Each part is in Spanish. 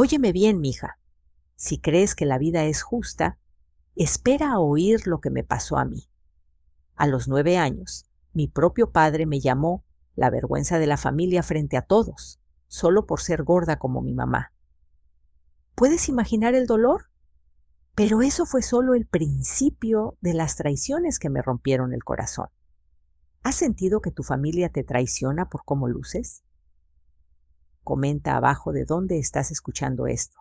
Óyeme bien, mija. Si crees que la vida es justa, espera a oír lo que me pasó a mí. A los 9 años, mi propio padre me llamó la vergüenza de la familia frente a todos, solo por ser gorda como mi mamá. ¿Puedes imaginar el dolor? Pero eso fue solo el principio de las traiciones que me rompieron el corazón. ¿Has sentido que tu familia te traiciona por cómo luces? Comenta abajo de dónde estás escuchando esto.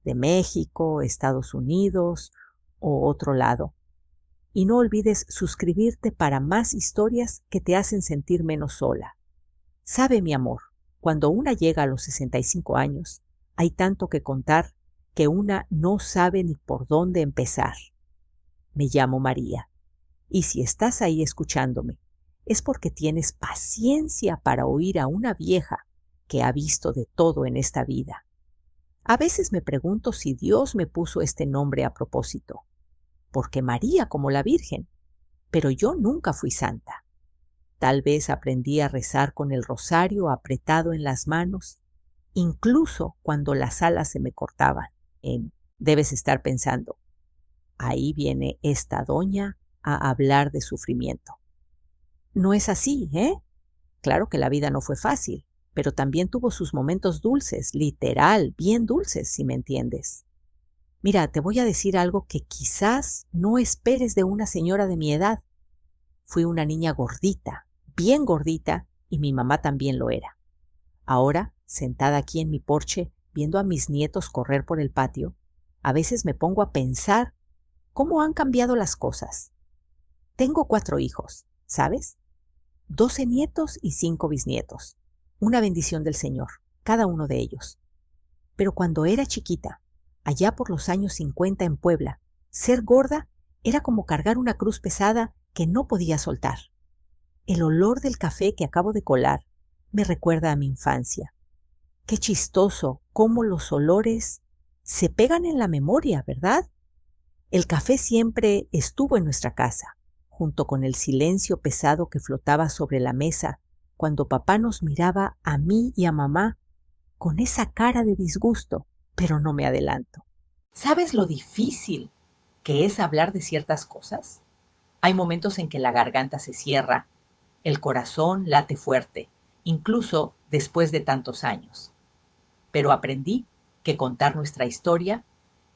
De México, Estados Unidos o otro lado. Y no olvides suscribirte para más historias que te hacen sentir menos sola. Sabe, mi amor, cuando una llega a los 65 años, hay tanto que contar que una no sabe ni por dónde empezar. Me llamo María, y si estás ahí escuchándome, es porque tienes paciencia para oír a una vieja que ha visto de todo en esta vida. A veces me pregunto si Dios me puso este nombre a propósito, porque María como la Virgen, pero yo nunca fui santa. Tal vez aprendí a rezar con el rosario apretado en las manos, incluso cuando las alas se me cortaban. Debes estar pensando, ahí viene esta doña a hablar de sufrimiento. No es así, ¿eh? Claro que la vida no fue fácil, pero también tuvo sus momentos dulces, literal, bien dulces, si me entiendes. Mira, te voy a decir algo que quizás no esperes de una señora de mi edad. Fui una niña gordita, bien gordita, y mi mamá también lo era. Ahora, sentada aquí en mi porche, viendo a mis nietos correr por el patio, a veces me pongo a pensar cómo han cambiado las cosas. Tengo 4 hijos, ¿sabes? 12 nietos y 5 bisnietos. Una bendición del Señor, cada uno de ellos. Pero cuando era chiquita, allá por los años 50 en Puebla, ser gorda era como cargar una cruz pesada que no podía soltar. El olor del café que acabo de colar me recuerda a mi infancia. Qué chistoso cómo los olores se pegan en la memoria, ¿verdad? El café siempre estuvo en nuestra casa, junto con el silencio pesado que flotaba sobre la mesa cuando papá nos miraba a mí y a mamá con esa cara de disgusto, pero no me adelanto. ¿Sabes lo difícil que es hablar de ciertas cosas? Hay momentos en que la garganta se cierra, el corazón late fuerte, incluso después de tantos años. Pero aprendí que contar nuestra historia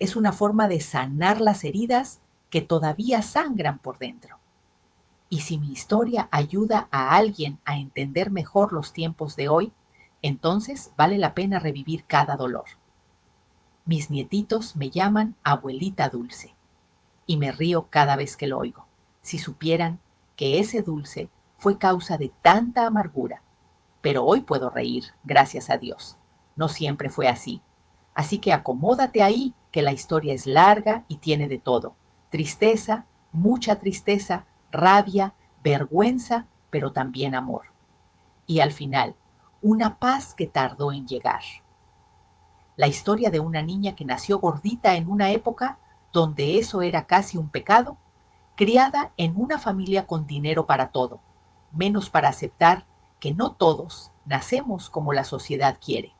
es una forma de sanar las heridas que todavía sangran por dentro. Y si mi historia ayuda a alguien a entender mejor los tiempos de hoy, entonces vale la pena revivir cada dolor. Mis nietitos me llaman abuelita dulce y me río cada vez que lo oigo. Si supieran que ese dulce fue causa de tanta amargura, pero hoy puedo reír, gracias a Dios. No siempre fue así. Así que acomódate ahí, que la historia es larga y tiene de todo. Tristeza, mucha tristeza, rabia, vergüenza, pero también amor. Y al final, una paz que tardó en llegar. La historia de una niña que nació gordita en una época donde eso era casi un pecado, criada en una familia con dinero para todo, menos para aceptar que no todos nacemos como la sociedad quiere.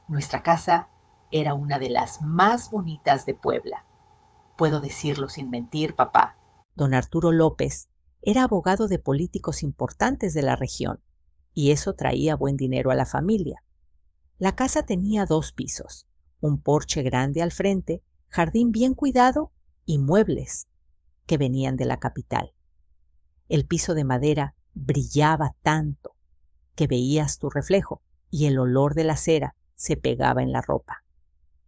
Nuestra casa era una de las más bonitas de Puebla. Puedo decirlo sin mentir, papá. Don Arturo López era abogado de políticos importantes de la región, y eso traía buen dinero a la familia. La casa tenía 2 pisos, un porche grande al frente, jardín bien cuidado y muebles que venían de la capital. El piso de madera brillaba tanto que veías tu reflejo y el olor de la cera se pegaba en la ropa.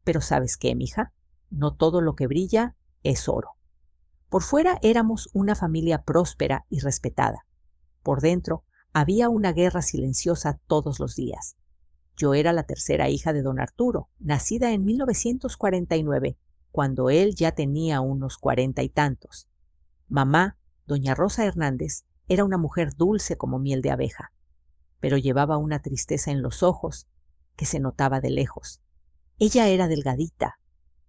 Pero ¿sabes qué, mija? No todo lo que brilla es oro. Por fuera éramos una familia próspera y respetada. Por dentro había una guerra silenciosa todos los días. Yo era la tercera hija de don Arturo, nacida en 1949, cuando él ya tenía unos 40 y tantos. Mamá, doña Rosa Hernández, era una mujer dulce como miel de abeja, pero llevaba una tristeza en los ojos que se notaba de lejos. Ella era delgadita,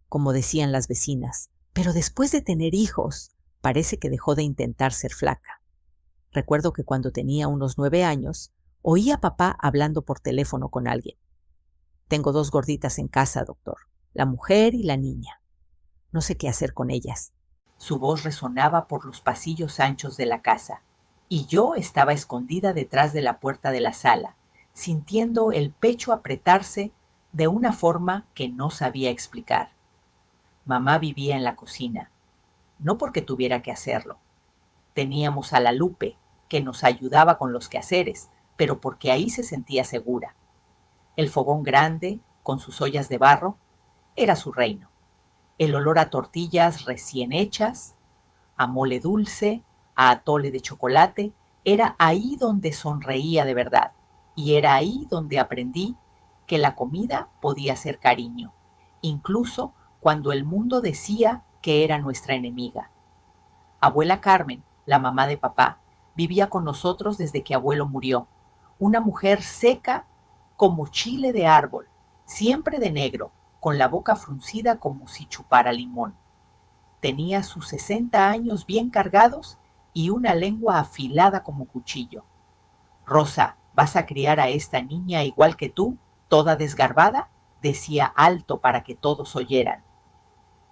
como decían las vecinas, pero después de tener hijos, parece que dejó de intentar ser flaca. Recuerdo que cuando tenía unos 9 años, oí a papá hablando por teléfono con alguien. Tengo 2 gorditas en casa, doctor, la mujer y la niña. No sé qué hacer con ellas. Su voz resonaba por los pasillos anchos de la casa, y yo estaba escondida detrás de la puerta de la sala, sintiendo el pecho apretarse de una forma que no sabía explicar. Mamá vivía en la cocina, no porque tuviera que hacerlo. Teníamos a la Lupe, que nos ayudaba con los quehaceres, pero porque ahí se sentía segura. El fogón grande, con sus ollas de barro, era su reino. El olor a tortillas recién hechas, a mole dulce, a atole de chocolate, era ahí donde sonreía de verdad. Y era ahí donde aprendí que la comida podía ser cariño, incluso cuando el mundo decía que era nuestra enemiga. Abuela Carmen, la mamá de papá, vivía con nosotros desde que abuelo murió. Una mujer seca como chile de árbol, siempre de negro, con la boca fruncida como si chupara limón. Tenía sus 60 años bien cargados y una lengua afilada como cuchillo. Rosa, ¿vas a criar a esta niña igual que tú, toda desgarbada? Decía alto para que todos oyeran.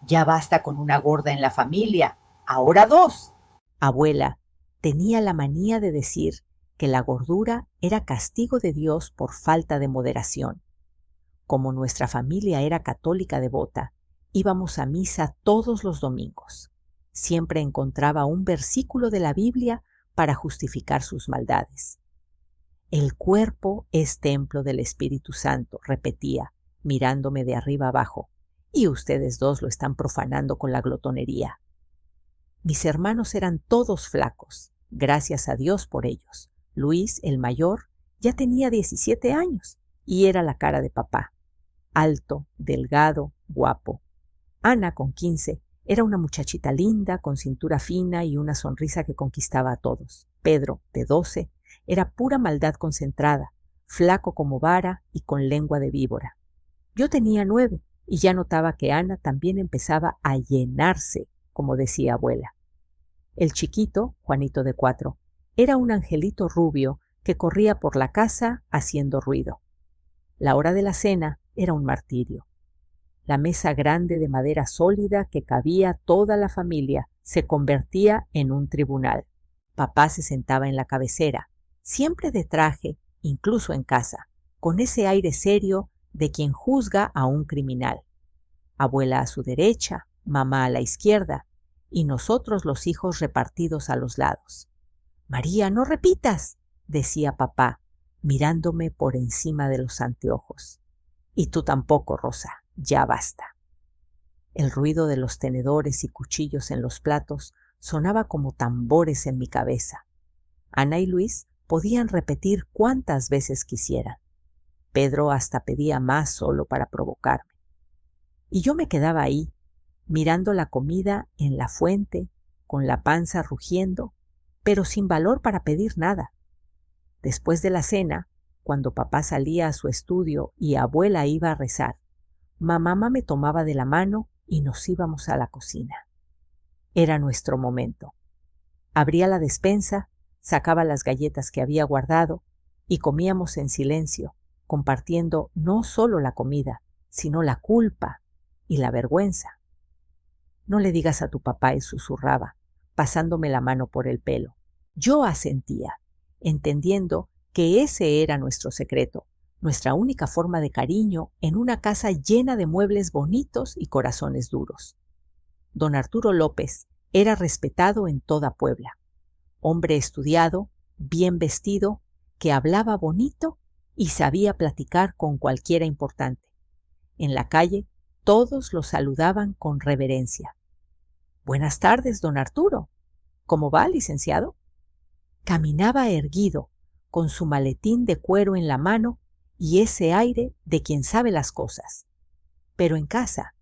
Ya basta con una gorda en la familia, ahora 2. Abuela tenía la manía de decir que la gordura era castigo de Dios por falta de moderación. Como nuestra familia era católica devota, íbamos a misa todos los domingos. Siempre encontraba un versículo de la Biblia para justificar sus maldades. El cuerpo es templo del Espíritu Santo, repetía, mirándome de arriba abajo, y ustedes 2 lo están profanando con la glotonería. Mis hermanos eran todos flacos, gracias a Dios por ellos. Luis, el mayor, ya tenía 17 años y era la cara de papá. Alto, delgado, guapo. Ana, con 15, era una muchachita linda, con cintura fina y una sonrisa que conquistaba a todos. Pedro, de 12, era pura maldad concentrada, flaco como vara y con lengua de víbora. Yo tenía 9 y ya notaba que Ana también empezaba a llenarse, como decía abuela. El chiquito, Juanito de 4, era un angelito rubio que corría por la casa haciendo ruido. La hora de la cena era un martirio. La mesa grande de madera sólida que cabía toda la familia se convertía en un tribunal. Papá se sentaba en la cabecera, siempre de traje, incluso en casa, con ese aire serio de quien juzga a un criminal. Abuela a su derecha, mamá a la izquierda, y nosotros los hijos repartidos a los lados. María, no repitas, decía papá, mirándome por encima de los anteojos. Y tú tampoco, Rosa, ya basta. El ruido de los tenedores y cuchillos en los platos sonaba como tambores en mi cabeza. Ana y Luis podían repetir cuantas veces quisieran. Pedro hasta pedía más solo para provocarme. Y yo me quedaba ahí, mirando la comida en la fuente, con la panza rugiendo, pero sin valor para pedir nada. Después de la cena, cuando papá salía a su estudio y abuela iba a rezar, mamá me tomaba de la mano y nos íbamos a la cocina. Era nuestro momento. Abría la despensa, sacaba las galletas que había guardado y comíamos en silencio, compartiendo no solo la comida, sino la culpa y la vergüenza. No le digas a tu papá, y susurraba, pasándome la mano por el pelo. Yo asentía, entendiendo que ese era nuestro secreto, nuestra única forma de cariño en una casa llena de muebles bonitos y corazones duros. Don Arturo López era respetado en toda Puebla. Hombre estudiado, bien vestido, que hablaba bonito y sabía platicar con cualquiera importante. En la calle todos lo saludaban con reverencia. Buenas tardes, don Arturo. ¿Cómo va, licenciado? Caminaba erguido, con su maletín de cuero en la mano y ese aire de quien sabe las cosas. Pero en casa,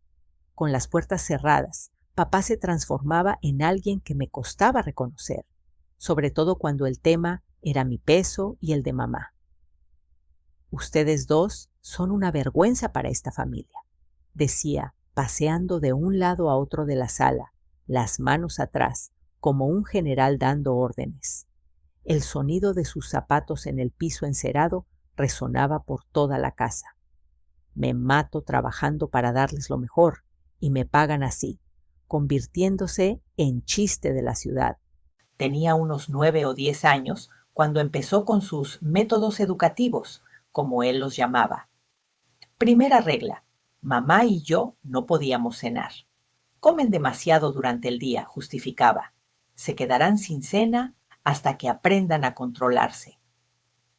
con las puertas cerradas, papá se transformaba en alguien que me costaba reconocer, sobre todo cuando el tema era mi peso y el de mamá. Ustedes 2 son una vergüenza para esta familia, decía, paseando de un lado a otro de la sala, las manos atrás, como un general dando órdenes. El sonido de sus zapatos en el piso encerado resonaba por toda la casa. Me mato trabajando para darles lo mejor y me pagan así, convirtiéndose en chiste de la ciudad. Tenía unos 9 o 10 años cuando empezó con sus métodos educativos, como él los llamaba. Primera regla: mamá y yo no podíamos cenar. Comen demasiado durante el día, justificaba. Se quedarán sin cena hasta que aprendan a controlarse.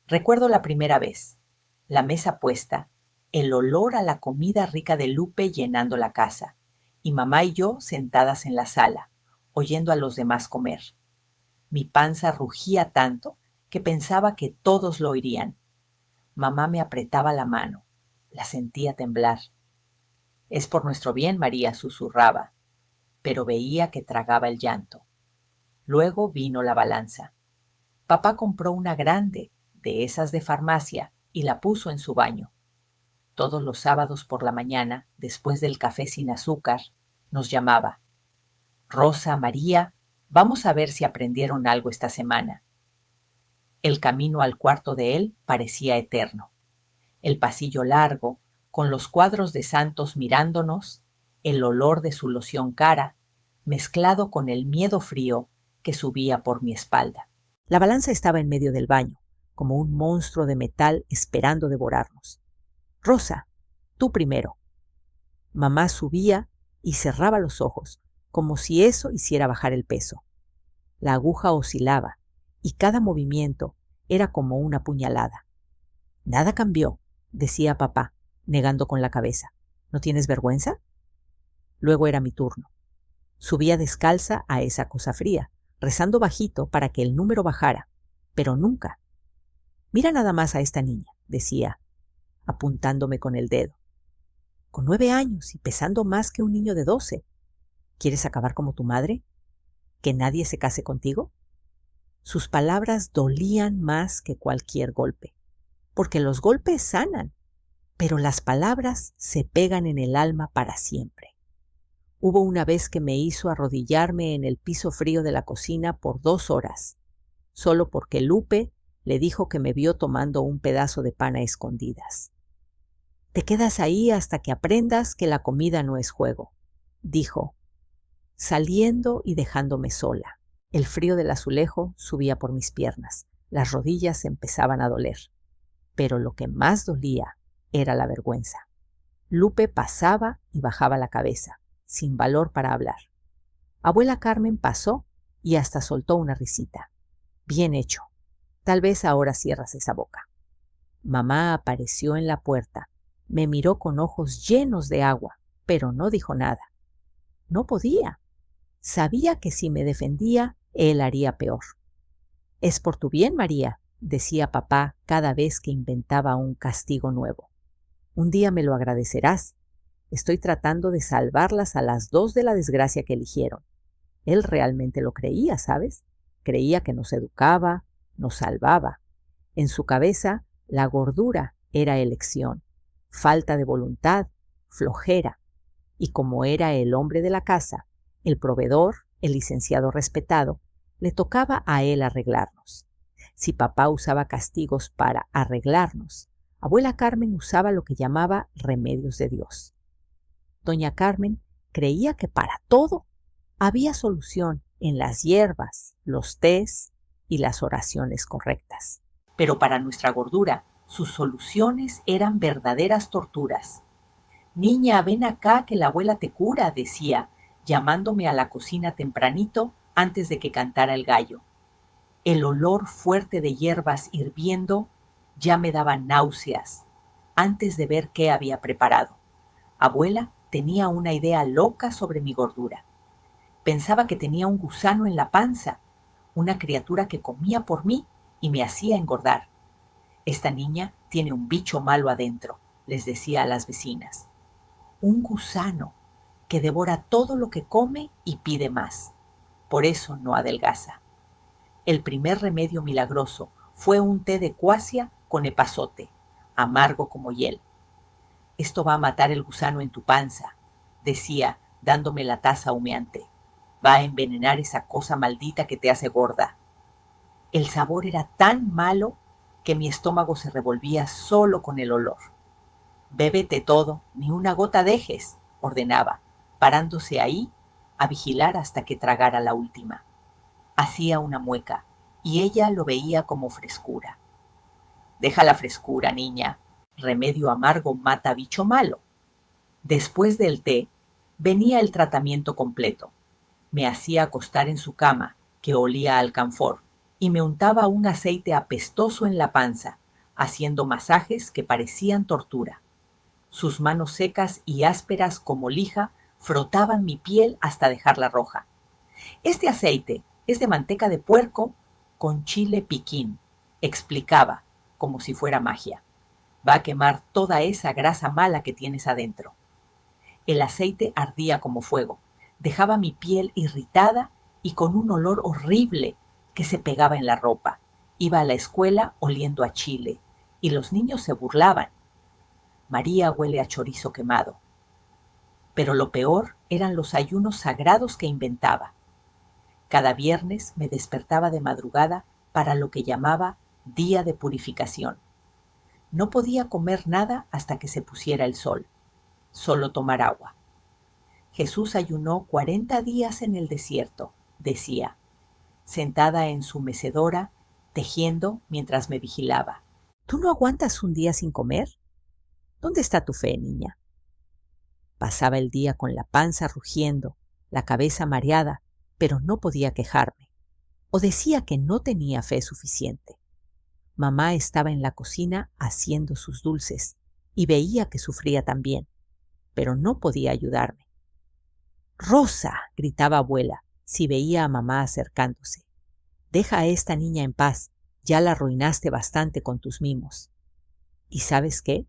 Recuerdo la primera vez, la mesa puesta, el olor a la comida rica de Lupe llenando la casa, y mamá y yo sentadas en la sala, oyendo a los demás comer. Mi panza rugía tanto que pensaba que todos lo oirían. Mamá me apretaba la mano, la sentía temblar. Es por nuestro bien, María, susurraba, pero veía que tragaba el llanto. Luego vino la balanza. Papá compró una grande, de esas de farmacia, y la puso en su baño. Todos los sábados por la mañana, después del café sin azúcar, nos llamaba. Rosa, María, vamos a ver si aprendieron algo esta semana. El camino al cuarto de él parecía eterno. El pasillo largo, con los cuadros de santos mirándonos, el olor de su loción cara, mezclado con el miedo frío que subía por mi espalda. La balanza estaba en medio del baño, como un monstruo de metal esperando devorarnos. Rosa, tú primero. Mamá subía y cerraba los ojos, como si eso hiciera bajar el peso. La aguja oscilaba, y cada movimiento era como una puñalada. Nada cambió, decía papá, negando con la cabeza. ¿No tienes vergüenza? Luego era mi turno. Subía descalza a esa cosa fría, rezando bajito para que el número bajara, pero nunca. Mira nada más a esta niña, decía, apuntándome con el dedo. Con 9 años y pesando más que un niño de 12. ¿Quieres acabar como tu madre? ¿Que nadie se case contigo? Sus palabras dolían más que cualquier golpe, porque los golpes sanan, pero las palabras se pegan en el alma para siempre. Hubo una vez que me hizo arrodillarme en el piso frío de la cocina por 2 horas, solo porque Lupe le dijo que me vio tomando un pedazo de pan a escondidas. Te quedas ahí hasta que aprendas que la comida no es juego, dijo, saliendo y dejándome sola. El frío del azulejo subía por mis piernas, las rodillas empezaban a doler, pero lo que más dolía era la vergüenza. Lupe pasaba y bajaba la cabeza, sin valor para hablar. Abuela Carmen pasó y hasta soltó una risita. Bien hecho. Tal vez ahora cierras esa boca. Mamá apareció en la puerta. Me miró con ojos llenos de agua, pero no dijo nada. No podía. Sabía que si me defendía, él haría peor. Es por tu bien, María, decía papá cada vez que inventaba un castigo nuevo. Un día me lo agradecerás. Estoy tratando de salvarlas a las 2 de la desgracia que eligieron. Él realmente lo creía, ¿sabes? Creía que nos educaba, nos salvaba. En su cabeza, la gordura era elección, falta de voluntad, flojera. Y como era el hombre de la casa, el proveedor, el licenciado respetado, le tocaba a él arreglarnos. Si papá usaba castigos para arreglarnos, abuela Carmen usaba lo que llamaba remedios de Dios. Doña Carmen creía que para todo había solución en las hierbas, los tés y las oraciones correctas. Pero para nuestra gordura, sus soluciones eran verdaderas torturas. Niña, ven acá que la abuela te cura, decía, llamándome a la cocina tempranito antes de que cantara el gallo. El olor fuerte de hierbas hirviendo ya me daba náuseas antes de ver qué había preparado. Abuela tenía una idea loca sobre mi gordura. Pensaba que tenía un gusano en la panza, una criatura que comía por mí y me hacía engordar. Esta niña tiene un bicho malo adentro, les decía a las vecinas. Un gusano que devora todo lo que come y pide más. Por eso no adelgaza. El primer remedio milagroso fue un té de cuasia con epazote, amargo como hiel. Esto va a matar el gusano en tu panza, decía, dándome la taza humeante. Va a envenenar esa cosa maldita que te hace gorda. El sabor era tan malo que mi estómago se revolvía solo con el olor. Bébete todo, ni una gota dejes, ordenaba, parándose ahí a vigilar hasta que tragara la última. Hacía una mueca, y ella lo veía como frescura. Deja la frescura, niña. Remedio amargo mata bicho malo. Después del té, venía el tratamiento completo. Me hacía acostar en su cama, que olía a alcanfor, y me untaba un aceite apestoso en la panza, haciendo masajes que parecían tortura. Sus manos secas y ásperas como lija frotaban mi piel hasta dejarla roja. Este aceite es de manteca de puerco con chile piquín, explicaba, como si fuera magia. Va a quemar toda esa grasa mala que tienes adentro. El aceite ardía como fuego, dejaba mi piel irritada y con un olor horrible que se pegaba en la ropa. Iba a la escuela oliendo a chile y los niños se burlaban. María huele a chorizo quemado. Pero lo peor eran los ayunos sagrados que inventaba. Cada viernes me despertaba de madrugada para lo que llamaba día de purificación. No podía comer nada hasta que se pusiera el sol, solo tomar agua. Jesús ayunó 40 días en el desierto, decía, sentada en su mecedora, tejiendo mientras me vigilaba. ¿Tú no aguantas un día sin comer? ¿Dónde está tu fe, niña? Pasaba el día con la panza rugiendo, la cabeza mareada, pero no podía quejarme. O decía que no tenía fe suficiente. Mamá estaba en la cocina haciendo sus dulces y veía que sufría también, pero no podía ayudarme. ¡Rosa!, gritaba abuela si veía a mamá acercándose. Deja a esta niña en paz, ya la arruinaste bastante con tus mimos. ¿Y sabes qué?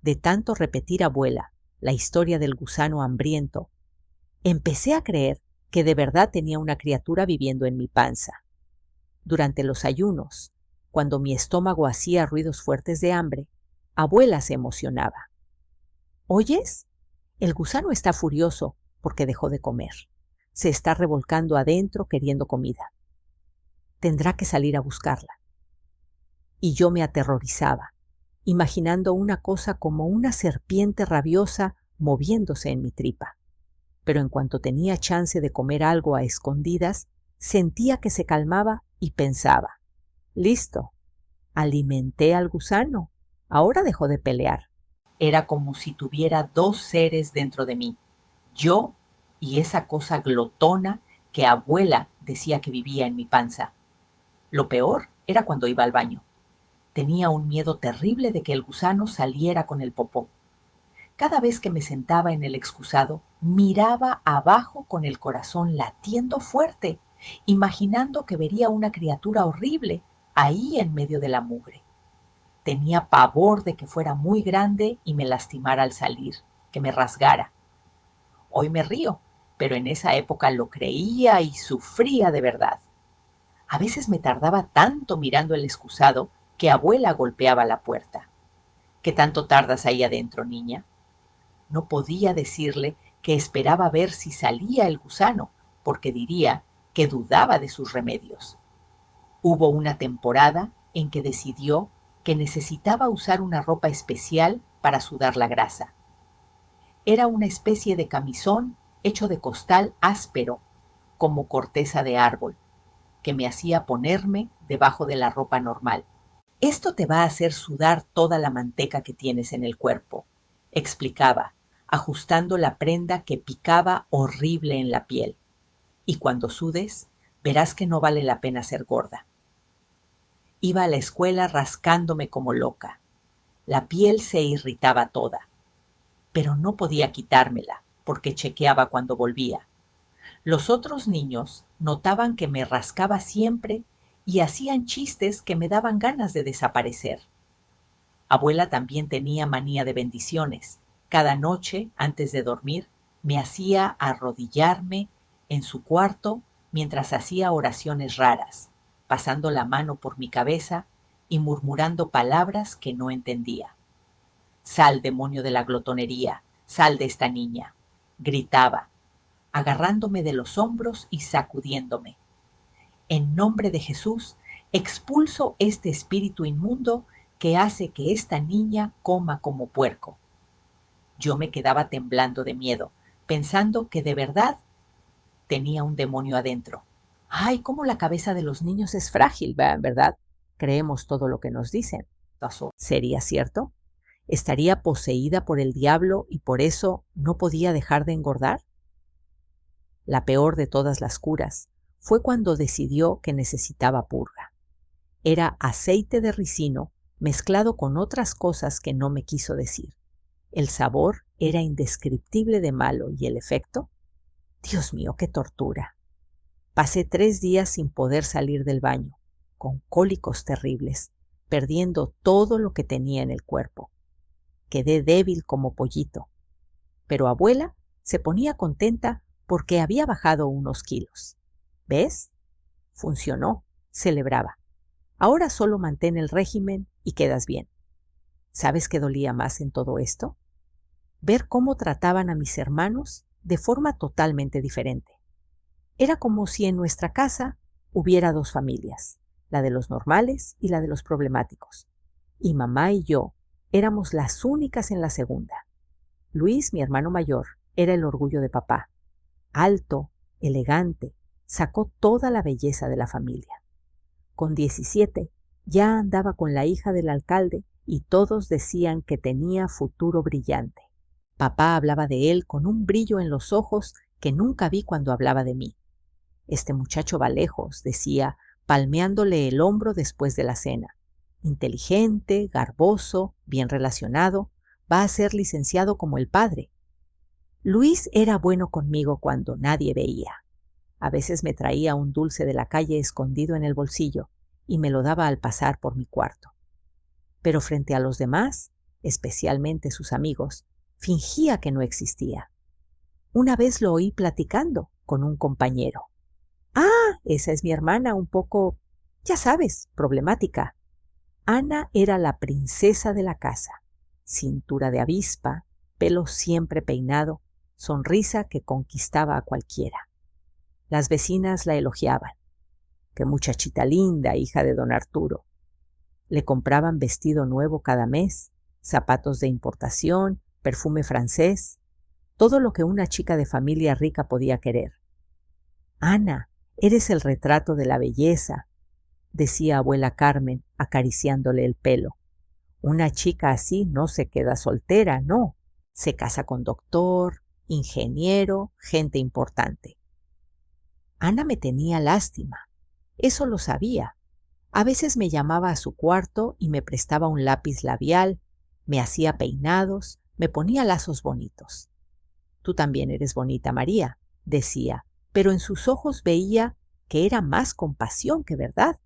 De tanto repetir abuela la historia del gusano hambriento, empecé a creer que de verdad tenía una criatura viviendo en mi panza. Durante los ayunos, cuando mi estómago hacía ruidos fuertes de hambre, abuela se emocionaba. ¿Oyes? El gusano está furioso porque dejó de comer. Se está revolcando adentro queriendo comida. Tendrá que salir a buscarla. Y yo me aterrorizaba, imaginando una cosa como una serpiente rabiosa moviéndose en mi tripa. Pero en cuanto tenía chance de comer algo a escondidas, sentía que se calmaba y pensaba, listo, alimenté al gusano, ahora dejó de pelear. Era como si tuviera dos seres dentro de mí, yo y esa cosa glotona que abuela decía que vivía en mi panza. Lo peor era cuando iba al baño. Tenía un miedo terrible de que el gusano saliera con el popó. Cada vez que me sentaba en el excusado, miraba abajo con el corazón latiendo fuerte, imaginando que vería una criatura horrible ahí en medio de la mugre. Tenía pavor de que fuera muy grande y me lastimara al salir, que me rasgara. Hoy me río, pero en esa época lo creía y sufría de verdad. A veces me tardaba tanto mirando el excusado que abuela golpeaba la puerta. ¿Qué tanto tardas ahí adentro, niña? No podía decirle que esperaba ver si salía el gusano, porque diría que dudaba de sus remedios. Hubo una temporada en que decidió que necesitaba usar una ropa especial para sudar la grasa. Era una especie de camisón hecho de costal áspero, como corteza de árbol, que me hacía ponerme debajo de la ropa normal. Esto te va a hacer sudar toda la manteca que tienes en el cuerpo, explicaba, ajustando la prenda que picaba horrible en la piel. Y cuando sudes, verás que no vale la pena ser gorda. Iba a la escuela rascándome como loca. La piel se irritaba toda, pero no podía quitármela porque chequeaba cuando volvía. Los otros niños notaban que me rascaba siempre y hacían chistes que me daban ganas de desaparecer. Abuela también tenía manía de bendiciones. Cada noche, antes de dormir, me hacía arrodillarme en su cuarto mientras hacía oraciones raras, pasando la mano por mi cabeza y murmurando palabras que no entendía. «Sal, demonio de la glotonería, sal de esta niña», gritaba, agarrándome de los hombros y sacudiéndome. «En nombre de Jesús, expulso este espíritu inmundo que hace que esta niña coma como puerco. Yo me quedaba temblando de miedo, pensando que de verdad tenía un demonio adentro. Ay, cómo la cabeza de los niños es frágil, ¿verdad? Creemos todo lo que nos dicen. ¿Sería cierto? ¿Estaría poseída por el diablo y por eso no podía dejar de engordar? La peor de todas las curas fue cuando decidió que necesitaba purga. Era aceite de ricino mezclado con otras cosas que no me quiso decir. El sabor era indescriptible de malo y el efecto, Dios mío, qué tortura. Pasé 3 días sin poder salir del baño, con cólicos terribles, perdiendo todo lo que tenía en el cuerpo. Quedé débil como pollito, pero abuela se ponía contenta porque había bajado unos kilos. ¿Ves? Funcionó, celebraba. Ahora solo mantén el régimen y quedas bien. ¿Sabes qué dolía más en todo esto? Ver cómo trataban a mis hermanos de forma totalmente diferente. Era como si en nuestra casa hubiera 2 familias, la de los normales y la de los problemáticos. Y mamá y yo éramos las únicas en la segunda. Luis, mi hermano mayor, era el orgullo de papá. Alto, elegante, sacó toda la belleza de la familia. Con 17 ya andaba con la hija del alcalde y todos decían que tenía futuro brillante. Papá hablaba de él con un brillo en los ojos que nunca vi cuando hablaba de mí. Este muchacho va lejos, decía, palmeándole el hombro después de la cena. Inteligente, garboso, bien relacionado, va a ser licenciado como el padre. Luis era bueno conmigo cuando nadie veía. A veces me traía un dulce de la calle escondido en el bolsillo y me lo daba al pasar por mi cuarto. Pero frente a los demás, especialmente sus amigos, fingía que no existía. Una vez lo oí platicando con un compañero. Ah, esa es mi hermana, un poco, ya sabes, problemática. Ana era la princesa de la casa. Cintura de avispa, pelo siempre peinado, sonrisa que conquistaba a cualquiera. Las vecinas la elogiaban. Qué muchachita linda, hija de don Arturo. Le compraban vestido nuevo cada mes, zapatos de importación, perfume francés, todo lo que una chica de familia rica podía querer. Ana, eres el retrato de la belleza, decía abuela Carmen, acariciándole el pelo. Una chica así no se queda soltera, no. Se casa con doctor, ingeniero, gente importante. Ana me tenía lástima. Eso lo sabía. A veces me llamaba a su cuarto y me prestaba un lápiz labial, me hacía peinados, me ponía lazos bonitos. Tú también eres bonita, María, decía, pero en sus ojos veía que era más compasión que verdad.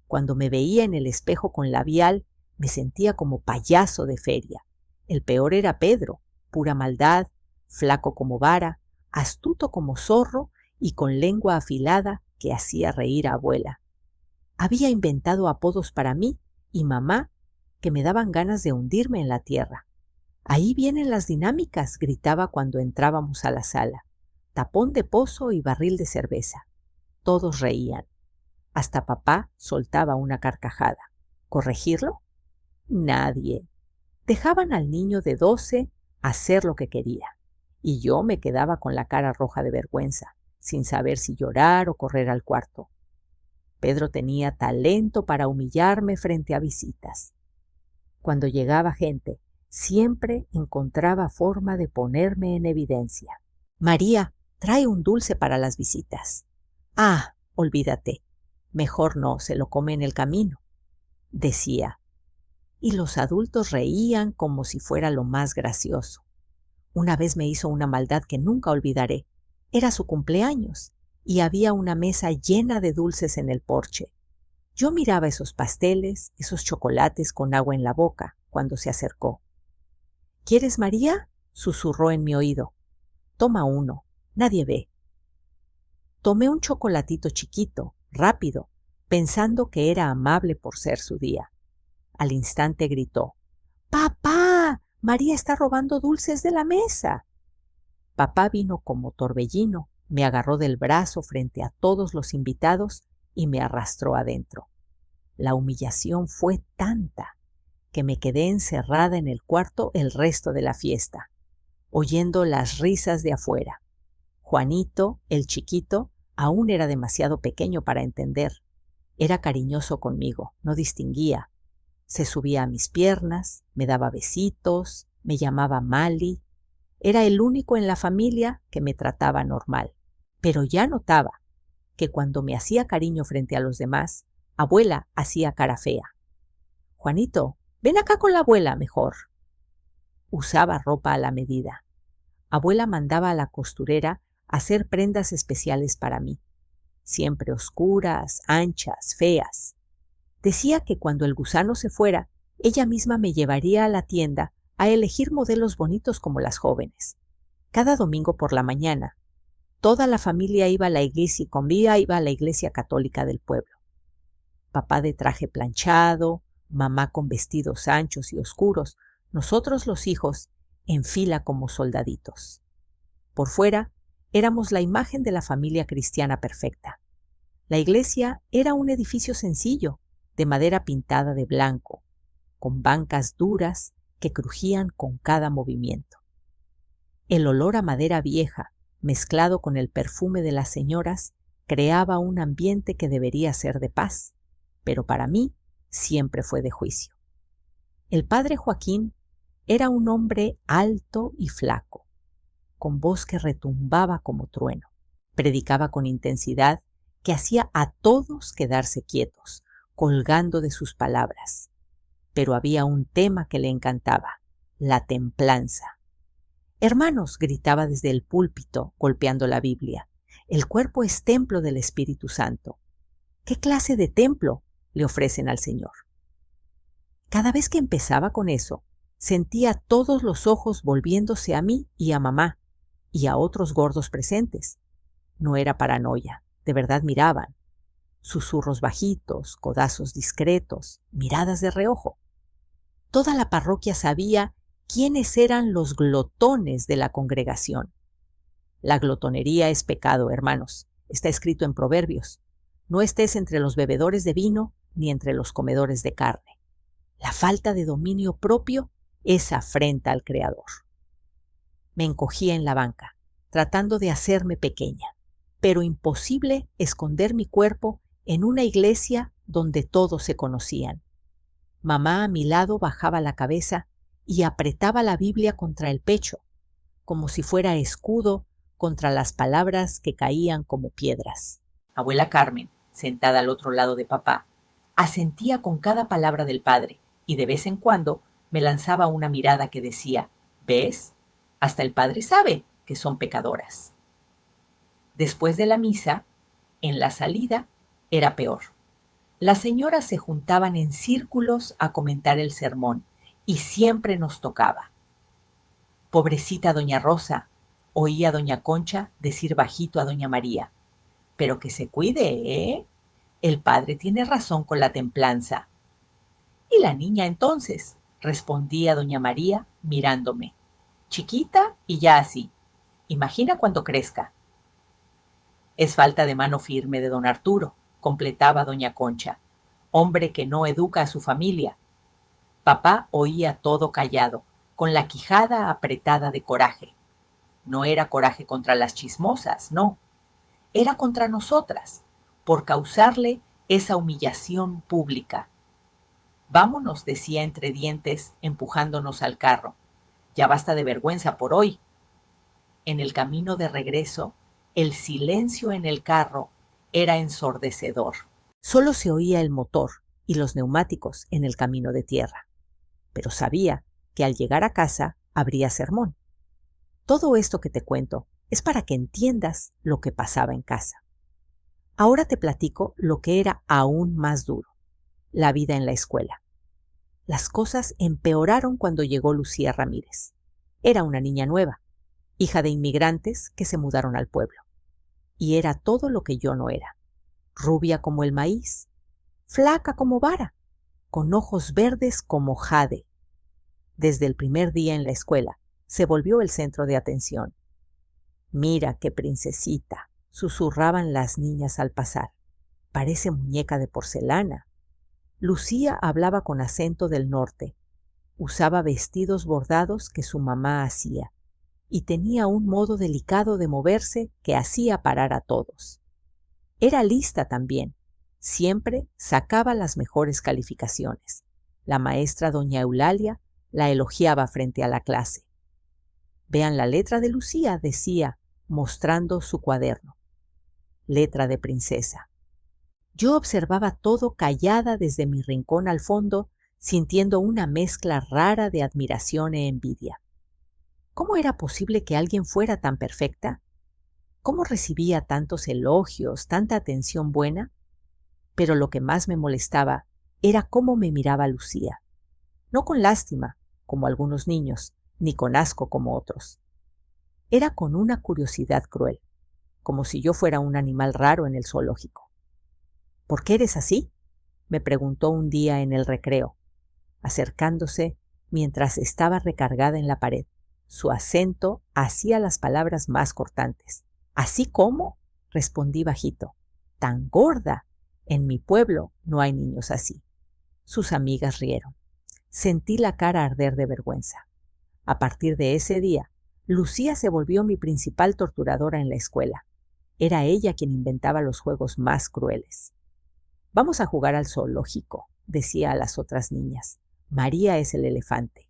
Cuando me veía en el espejo con labial, me sentía como payaso de feria. El peor era Pedro, pura maldad, flaco como vara, astuto como zorro y con lengua afilada que hacía reír a abuela. Había inventado apodos para mí y mamá que me daban ganas de hundirme en la tierra. Ahí vienen las dinámicas, gritaba cuando entrábamos a la sala. Tapón de pozo y barril de cerveza. Todos reían. Hasta papá soltaba una carcajada. ¿Corregirlo? Nadie. Dejaban al niño de 12 hacer lo que quería. Y yo me quedaba con la cara roja de vergüenza, sin saber si llorar o correr al cuarto. Pedro tenía talento para humillarme frente a visitas. Cuando llegaba gente, siempre encontraba forma de ponerme en evidencia. María, trae un dulce para las visitas. Ah, olvídate. Mejor no, se lo come en el camino, decía. Y los adultos reían como si fuera lo más gracioso. Una vez me hizo una maldad que nunca olvidaré. Era su cumpleaños y había una mesa llena de dulces en el porche. Yo miraba esos pasteles, esos chocolates con agua en la boca cuando se acercó. ¿Quieres, María? Susurró en mi oído. Toma uno, nadie ve. Tomé un chocolatito chiquito, rápido, pensando que era amable por ser su día. Al instante gritó: ¡Papá! María está robando dulces de la mesa. Papá vino como torbellino, me agarró del brazo frente a todos los invitados y me arrastró adentro. La humillación fue tanta que me quedé encerrada en el cuarto el resto de la fiesta, oyendo las risas de afuera. Juanito, el chiquito, aún era demasiado pequeño para entender. Era cariñoso conmigo, no distinguía. Se subía a mis piernas, me daba besitos, me llamaba Mali. Era el único en la familia que me trataba normal. Pero ya notaba que cuando me hacía cariño frente a los demás, abuela hacía cara fea. Juanito, ven acá con la abuela mejor. Usaba ropa a la medida. Abuela mandaba a la costurera hacer prendas especiales para mí, siempre oscuras, anchas, feas. Decía que cuando el gusano se fuera, ella misma me llevaría a la tienda a elegir modelos bonitos como las jóvenes. Cada domingo por la mañana, toda la familia iba a la iglesia y convía iba a la iglesia católica del pueblo. Papá de traje planchado, mamá con vestidos anchos y oscuros, nosotros los hijos en fila como soldaditos. Por fuera, éramos la imagen de la familia cristiana perfecta. La iglesia era un edificio sencillo, de madera pintada de blanco, con bancas duras que crujían con cada movimiento. El olor a madera vieja, mezclado con el perfume de las señoras, creaba un ambiente que debería ser de paz, pero para mí siempre fue de juicio. El padre Joaquín era un hombre alto y flaco, con voz que retumbaba como trueno. Predicaba con intensidad que hacía a todos quedarse quietos, colgando de sus palabras. Pero había un tema que le encantaba, la templanza. Hermanos, gritaba desde el púlpito, golpeando la Biblia, el cuerpo es templo del Espíritu Santo. ¿Qué clase de templo le ofrecen al Señor? Cada vez que empezaba con eso, sentía todos los ojos volviéndose a mí y a mamá, y a otros gordos presentes. No era paranoia, de verdad miraban. Susurros bajitos, codazos discretos, miradas de reojo. Toda la parroquia sabía quiénes eran los glotones de la congregación. La glotonería es pecado, hermanos. Está escrito en Proverbios. No estés entre los bebedores de vino ni entre los comedores de carne. La falta de dominio propio es afrenta al Creador. Me encogía en la banca, tratando de hacerme pequeña, pero imposible esconder mi cuerpo en una iglesia donde todos se conocían. Mamá a mi lado bajaba la cabeza y apretaba la Biblia contra el pecho, como si fuera escudo contra las palabras que caían como piedras. Abuela Carmen, sentada al otro lado de papá, asentía con cada palabra del padre y de vez en cuando me lanzaba una mirada que decía, ¿ves? Hasta el padre sabe que son pecadoras. Después de la misa, en la salida, era peor. Las señoras se juntaban en círculos a comentar el sermón y siempre nos tocaba. Pobrecita doña Rosa, oía doña Concha decir bajito a doña María. Pero que se cuide, ¿eh? El padre tiene razón con la templanza. ¿Y la niña entonces? Respondía doña María mirándome. Chiquita y ya así. Imagina cuando crezca. Es falta de mano firme de don Arturo, completaba doña Concha, hombre que no educa a su familia. Papá oía todo callado, con la quijada apretada de coraje. No era coraje contra las chismosas, no. Era contra nosotras, por causarle esa humillación pública. Vámonos, decía entre dientes, empujándonos al carro. Ya basta de vergüenza por hoy. En el camino de regreso, el silencio en el carro era ensordecedor. Solo se oía el motor y los neumáticos en el camino de tierra. Pero sabía que al llegar a casa habría sermón. Todo esto que te cuento es para que entiendas lo que pasaba en casa. Ahora te platico lo que era aún más duro, la vida en la escuela. Las cosas empeoraron cuando llegó Lucía Ramírez. Era una niña nueva, hija de inmigrantes que se mudaron al pueblo. Y era todo lo que yo no era. Rubia como el maíz, flaca como vara, con ojos verdes como jade. Desde el primer día en la escuela, se volvió el centro de atención. Mira qué princesita, susurraban las niñas al pasar. Parece muñeca de porcelana. Lucía hablaba con acento del norte Usaba vestidos bordados que su mamá hacía y tenía un modo delicado de moverse que hacía parar a todos. Era lista también. Siempre sacaba las mejores calificaciones. La maestra doña Eulalia la elogiaba frente a la clase. Vean la letra de Lucía, decía, mostrando su cuaderno. Letra de princesa. Yo observaba todo callada desde mi rincón al fondo, sintiendo una mezcla rara de admiración e envidia. ¿Cómo era posible que alguien fuera tan perfecta? ¿Cómo recibía tantos elogios, tanta atención buena? Pero lo que más me molestaba era cómo me miraba Lucía. No con lástima, como algunos niños, ni con asco como otros. Era con una curiosidad cruel, como si yo fuera un animal raro en el zoológico. ¿Por qué eres así?, me preguntó un día en el recreo, acercándose mientras estaba recargada en la pared. Su acento hacía las palabras más cortantes. ¿Así cómo?, respondí bajito. Tan gorda. En mi pueblo no hay niños así. Sus amigas rieron. Sentí la cara arder de vergüenza. A partir de ese día, Lucía se volvió mi principal torturadora en la escuela. Era ella quien inventaba los juegos más crueles. Vamos a jugar al zoológico, decía a las otras niñas. María es el elefante.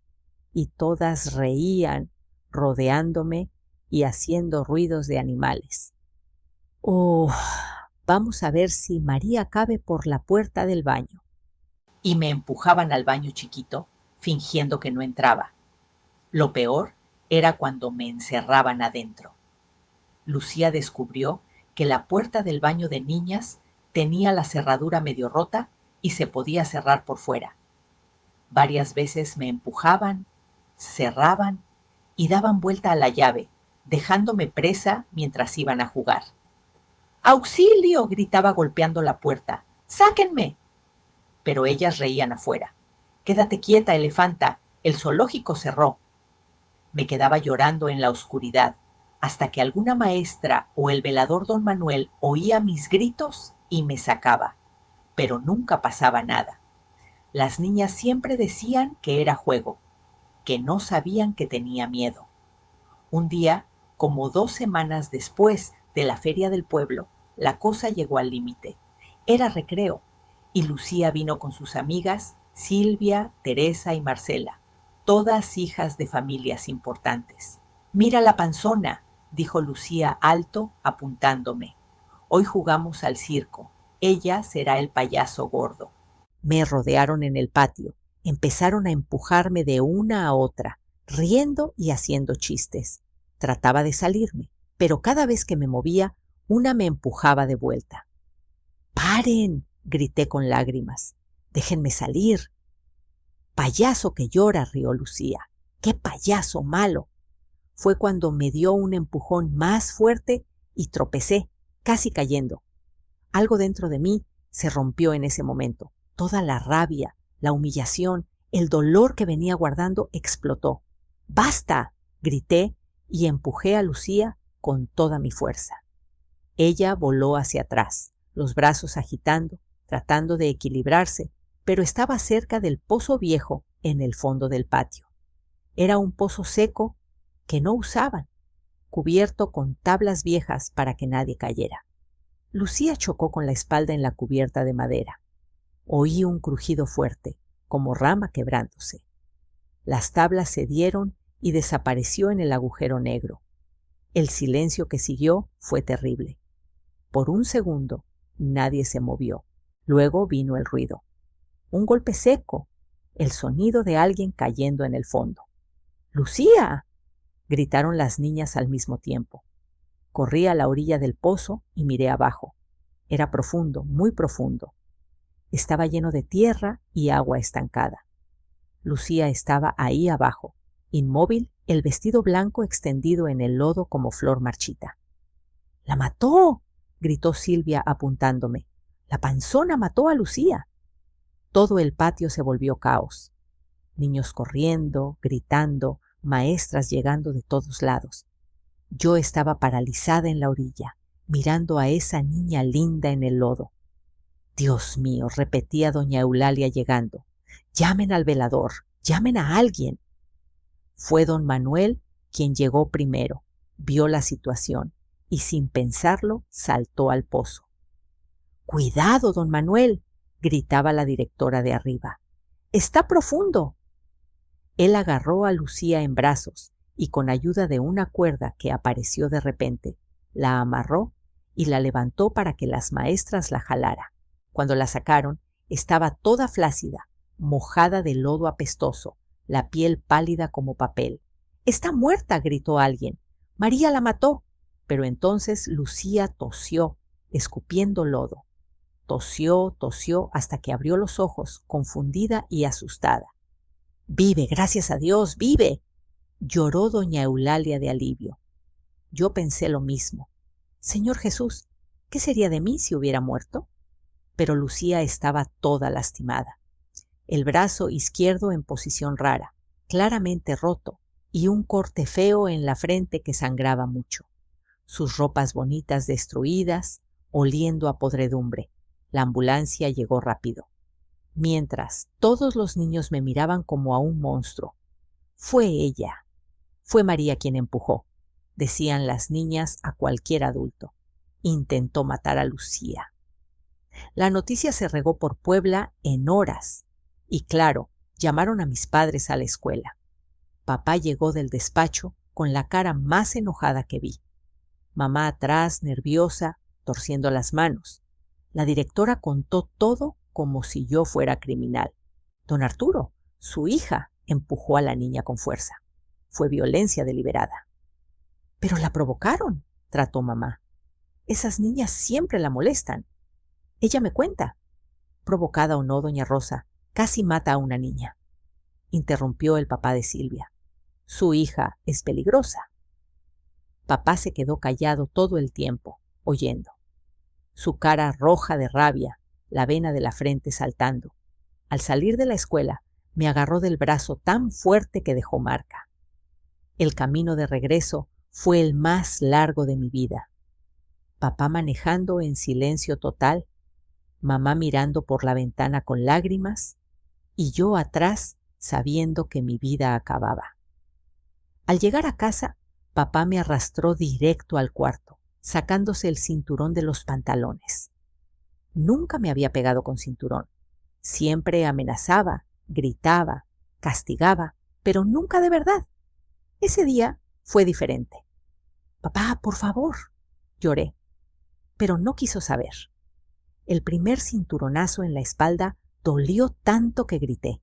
Y todas reían, rodeándome y haciendo ruidos de animales. Oh, vamos a ver si María cabe por la puerta del baño. Y me empujaban al baño chiquito, fingiendo que no entraba. Lo peor era cuando me encerraban adentro. Lucía descubrió que la puerta del baño de niñas tenía la cerradura medio rota y se podía cerrar por fuera. Varias veces me empujaban, cerraban y daban vuelta a la llave, dejándome presa mientras iban a jugar. ¡Auxilio!, gritaba golpeando la puerta. ¡Sáquenme! Pero ellas reían afuera. Quédate quieta, elefanta, el zoológico cerró. Me quedaba llorando en la oscuridad, hasta que alguna maestra o el velador don Manuel oía mis gritos y me sacaba. Pero nunca pasaba nada. Las niñas siempre decían que era juego, que no sabían que tenía miedo. Un día, como 2 semanas después de la feria del pueblo, la cosa llegó al límite. Era recreo, y Lucía vino con sus amigas, Silvia, Teresa y Marcela, todas hijas de familias importantes. «Mira la panzona», dijo Lucía alto, apuntándome. «Hoy jugamos al circo. Ella será el payaso gordo». Me rodearon en el patio. Empezaron a empujarme de una a otra, riendo y haciendo chistes. Trataba de salirme, pero cada vez que me movía, una me empujaba de vuelta. «¡Paren!», grité con lágrimas. «Déjenme salir». «Payaso que llora», rió Lucía. «¡Qué payaso malo!». Fue cuando me dio un empujón más fuerte y tropecé, casi cayendo. Algo dentro de mí se rompió en ese momento. Toda la rabia, la humillación, el dolor que venía guardando explotó. «¡Basta!», grité y empujé a Lucía con toda mi fuerza. Ella voló hacia atrás, los brazos agitando, tratando de equilibrarse, pero estaba cerca del pozo viejo en el fondo del patio. Era un pozo seco que no usaban, cubierto con tablas viejas para que nadie cayera. Lucía chocó con la espalda en la cubierta de madera. Oí un crujido fuerte, como rama quebrándose. Las tablas cedieron y desapareció en el agujero negro. El silencio que siguió fue terrible. Por un segundo, nadie se movió. Luego vino el ruido. Un golpe seco, el sonido de alguien cayendo en el fondo. «¡Lucía!», gritaron las niñas al mismo tiempo. Corrí a la orilla del pozo y miré abajo. Era profundo, muy profundo. Estaba lleno de tierra y agua estancada. Lucía estaba ahí abajo, inmóvil, el vestido blanco extendido en el lodo como flor marchita. «¡La mató!», gritó Silvia apuntándome. «La panzona mató a Lucía». Todo el patio se volvió caos. Niños corriendo, gritando, maestras llegando de todos lados. Yo estaba paralizada en la orilla, mirando a esa niña linda en el lodo. «Dios mío», repetía doña Eulalia llegando. «Llamen al velador. llamen a alguien. Fue don Manuel quien llegó primero, vio la situación y sin pensarlo saltó al pozo. ¡Cuidado, don Manuel!, gritaba la directora de arriba. ¡Está profundo! Él agarró a Lucía en brazos y con ayuda de una cuerda que apareció de repente, la amarró y la levantó para que las maestras la jalaran. Cuando la sacaron, estaba toda flácida, mojada de lodo apestoso, la piel pálida como papel. ¡Está muerta!, gritó alguien. ¡María la mató! Pero entonces Lucía tosió, escupiendo lodo. Tosió hasta que abrió los ojos, confundida y asustada. «Vive, gracias a Dios, vive», lloró doña Eulalia de alivio. Yo pensé lo mismo. Señor Jesús, ¿qué sería de mí si hubiera muerto? Pero Lucía estaba toda lastimada. El brazo izquierdo en posición rara, claramente roto, y un corte feo en la frente que sangraba mucho. Sus ropas bonitas destruidas, oliendo a podredumbre. La ambulancia llegó rápido. Mientras, todos los niños me miraban como a un monstruo. Fue ella. Fue María quien empujó, decían las niñas a cualquier adulto. Intentó matar a Lucía. La noticia se regó por Puebla en horas. Y claro, llamaron a mis padres a la escuela. Papá llegó del despacho con la cara más enojada que vi. Mamá atrás, nerviosa, torciendo las manos. La directora contó todo como si yo fuera criminal. Don Arturo, su hija, empujó a la niña con fuerza. Fue violencia deliberada. Pero la provocaron, trató mamá. Esas niñas siempre la molestan. Ella me cuenta. Provocada o no, doña Rosa, casi mata a una niña. Interrumpió el papá de Silvia. Su hija es peligrosa. Papá se quedó callado todo el tiempo, oyendo. Su cara roja de rabia, la vena de la frente saltando. Al salir de la escuela, me agarró del brazo tan fuerte que dejó marca. El camino de regreso fue el más largo de mi vida. Papá manejando en silencio total, mamá mirando por la ventana con lágrimas y yo atrás sabiendo que mi vida acababa. Al llegar a casa, papá me arrastró directo al cuarto, sacándose el cinturón de los pantalones. Nunca me había pegado con cinturón. Siempre amenazaba, gritaba, castigaba, pero nunca de verdad. Ese día fue diferente. «Papá, por favor», lloré, pero no quiso saber. El primer cinturonazo en la espalda dolió tanto que grité.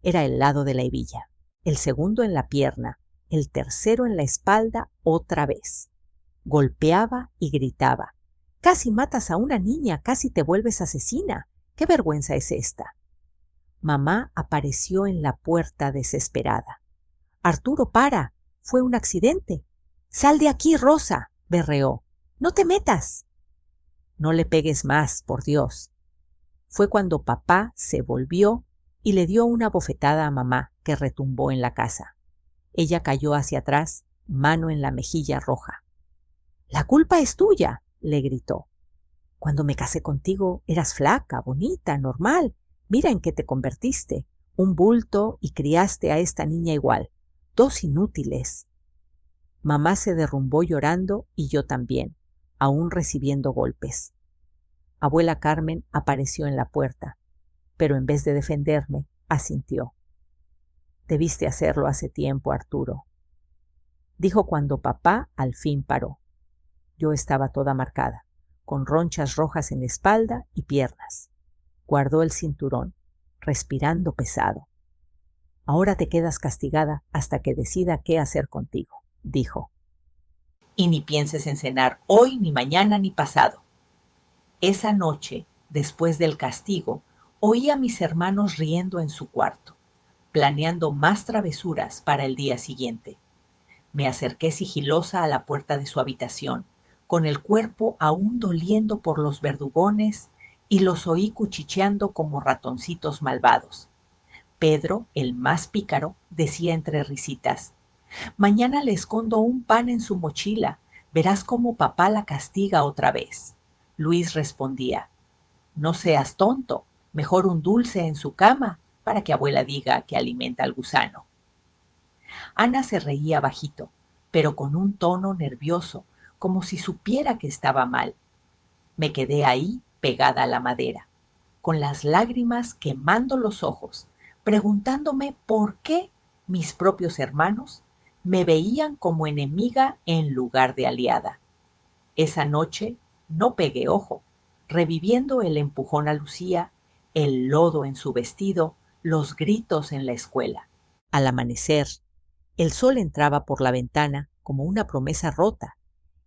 Era el lado de la hebilla, el segundo en la pierna, el tercero en la espalda otra vez. Golpeaba y gritaba. «Casi matas a una niña, casi te vuelves asesina. ¿Qué vergüenza es esta?» Mamá apareció en la puerta desesperada. «Arturo, para. Fue un accidente. Sal de aquí, Rosa», berreó. «No te metas». «No le pegues más, por Dios». Fue cuando papá se volvió y le dio una bofetada a mamá que retumbó en la casa. Ella cayó hacia atrás, mano en la mejilla roja. «La culpa es tuya», le gritó. «Cuando me casé contigo eras flaca, bonita, normal. Mira en qué te convertiste. Un bulto y criaste a esta niña igual. Dos inútiles». Mamá se derrumbó llorando y yo también, aún recibiendo golpes. Abuela Carmen apareció en la puerta, pero en vez de defenderme, asintió. «Debiste hacerlo hace tiempo, Arturo», dijo cuando papá al fin paró. Yo estaba toda marcada, con ronchas rojas en espalda y piernas. Guardó el cinturón, respirando pesado. «Ahora te quedas castigada hasta que decida qué hacer contigo», dijo. «Y ni pienses en cenar hoy, ni mañana, ni pasado». Esa noche, después del castigo, oí a mis hermanos riendo en su cuarto, planeando más travesuras para el día siguiente. Me acerqué sigilosa a la puerta de su habitación, con el cuerpo aún doliendo por los verdugones, y los oí cuchicheando como ratoncitos malvados. Pedro, el más pícaro, decía entre risitas: «Mañana le escondo un pan en su mochila, verás cómo papá la castiga otra vez». Luis respondía: «No seas tonto, mejor un dulce en su cama», para que abuela diga que alimenta al gusano. Ana se reía bajito, pero con un tono nervioso, como si supiera que estaba mal. Me quedé ahí pegada a la madera, con las lágrimas quemando los ojos, preguntándome por qué mis propios hermanos me veían como enemiga en lugar de aliada. Esa noche no pegué ojo, reviviendo el empujón a Lucía, el lodo en su vestido, los gritos en la escuela. Al amanecer, el sol entraba por la ventana como una promesa rota,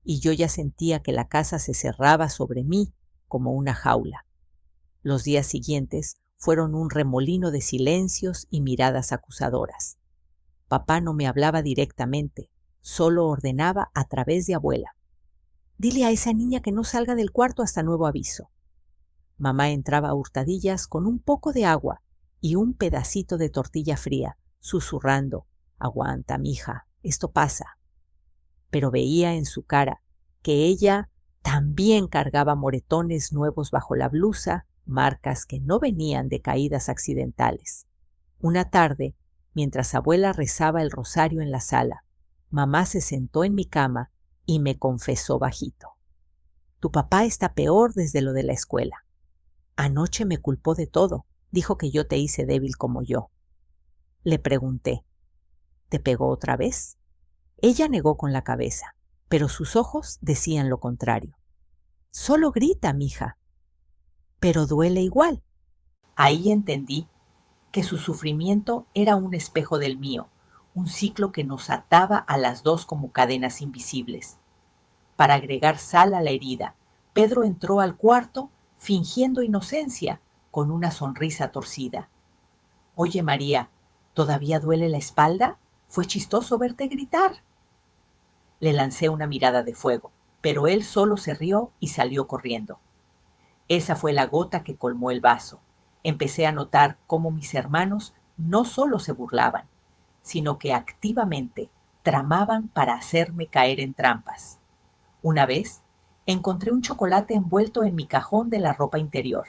y yo ya sentía que la casa se cerraba sobre mí como una jaula. Los días siguientes fueron un remolino de silencios y miradas acusadoras. Papá no me hablaba directamente, solo ordenaba a través de abuela. Dile a esa niña que no salga del cuarto hasta nuevo aviso. Mamá entraba a hurtadillas con un poco de agua y un pedacito de tortilla fría, susurrando: aguanta, mija, esto pasa. Pero veía en su cara que ella también cargaba moretones nuevos bajo la blusa, marcas que no venían de caídas accidentales. Una tarde, mientras abuela rezaba el rosario en la sala, mamá se sentó en mi cama y me confesó bajito: tu papá está peor desde lo de la escuela. Anoche me culpó de todo, dijo que yo te hice débil como yo. Le pregunté: ¿te pegó otra vez? Ella negó con la cabeza, pero sus ojos decían lo contrario. Solo grita, mija. Pero duele igual. Ahí entendí que su sufrimiento era un espejo del mío, un ciclo que nos ataba a las dos como cadenas invisibles. Para agregar sal a la herida, Pedro entró al cuarto fingiendo inocencia, con una sonrisa torcida. Oye, María, ¿todavía duele la espalda? Fue chistoso verte gritar. Le lancé una mirada de fuego, pero él solo se rió y salió corriendo. Esa fue la gota que colmó el vaso. Empecé a notar cómo mis hermanos no solo se burlaban, sino que activamente tramaban para hacerme caer en trampas. Una vez, encontré un chocolate envuelto en mi cajón de la ropa interior.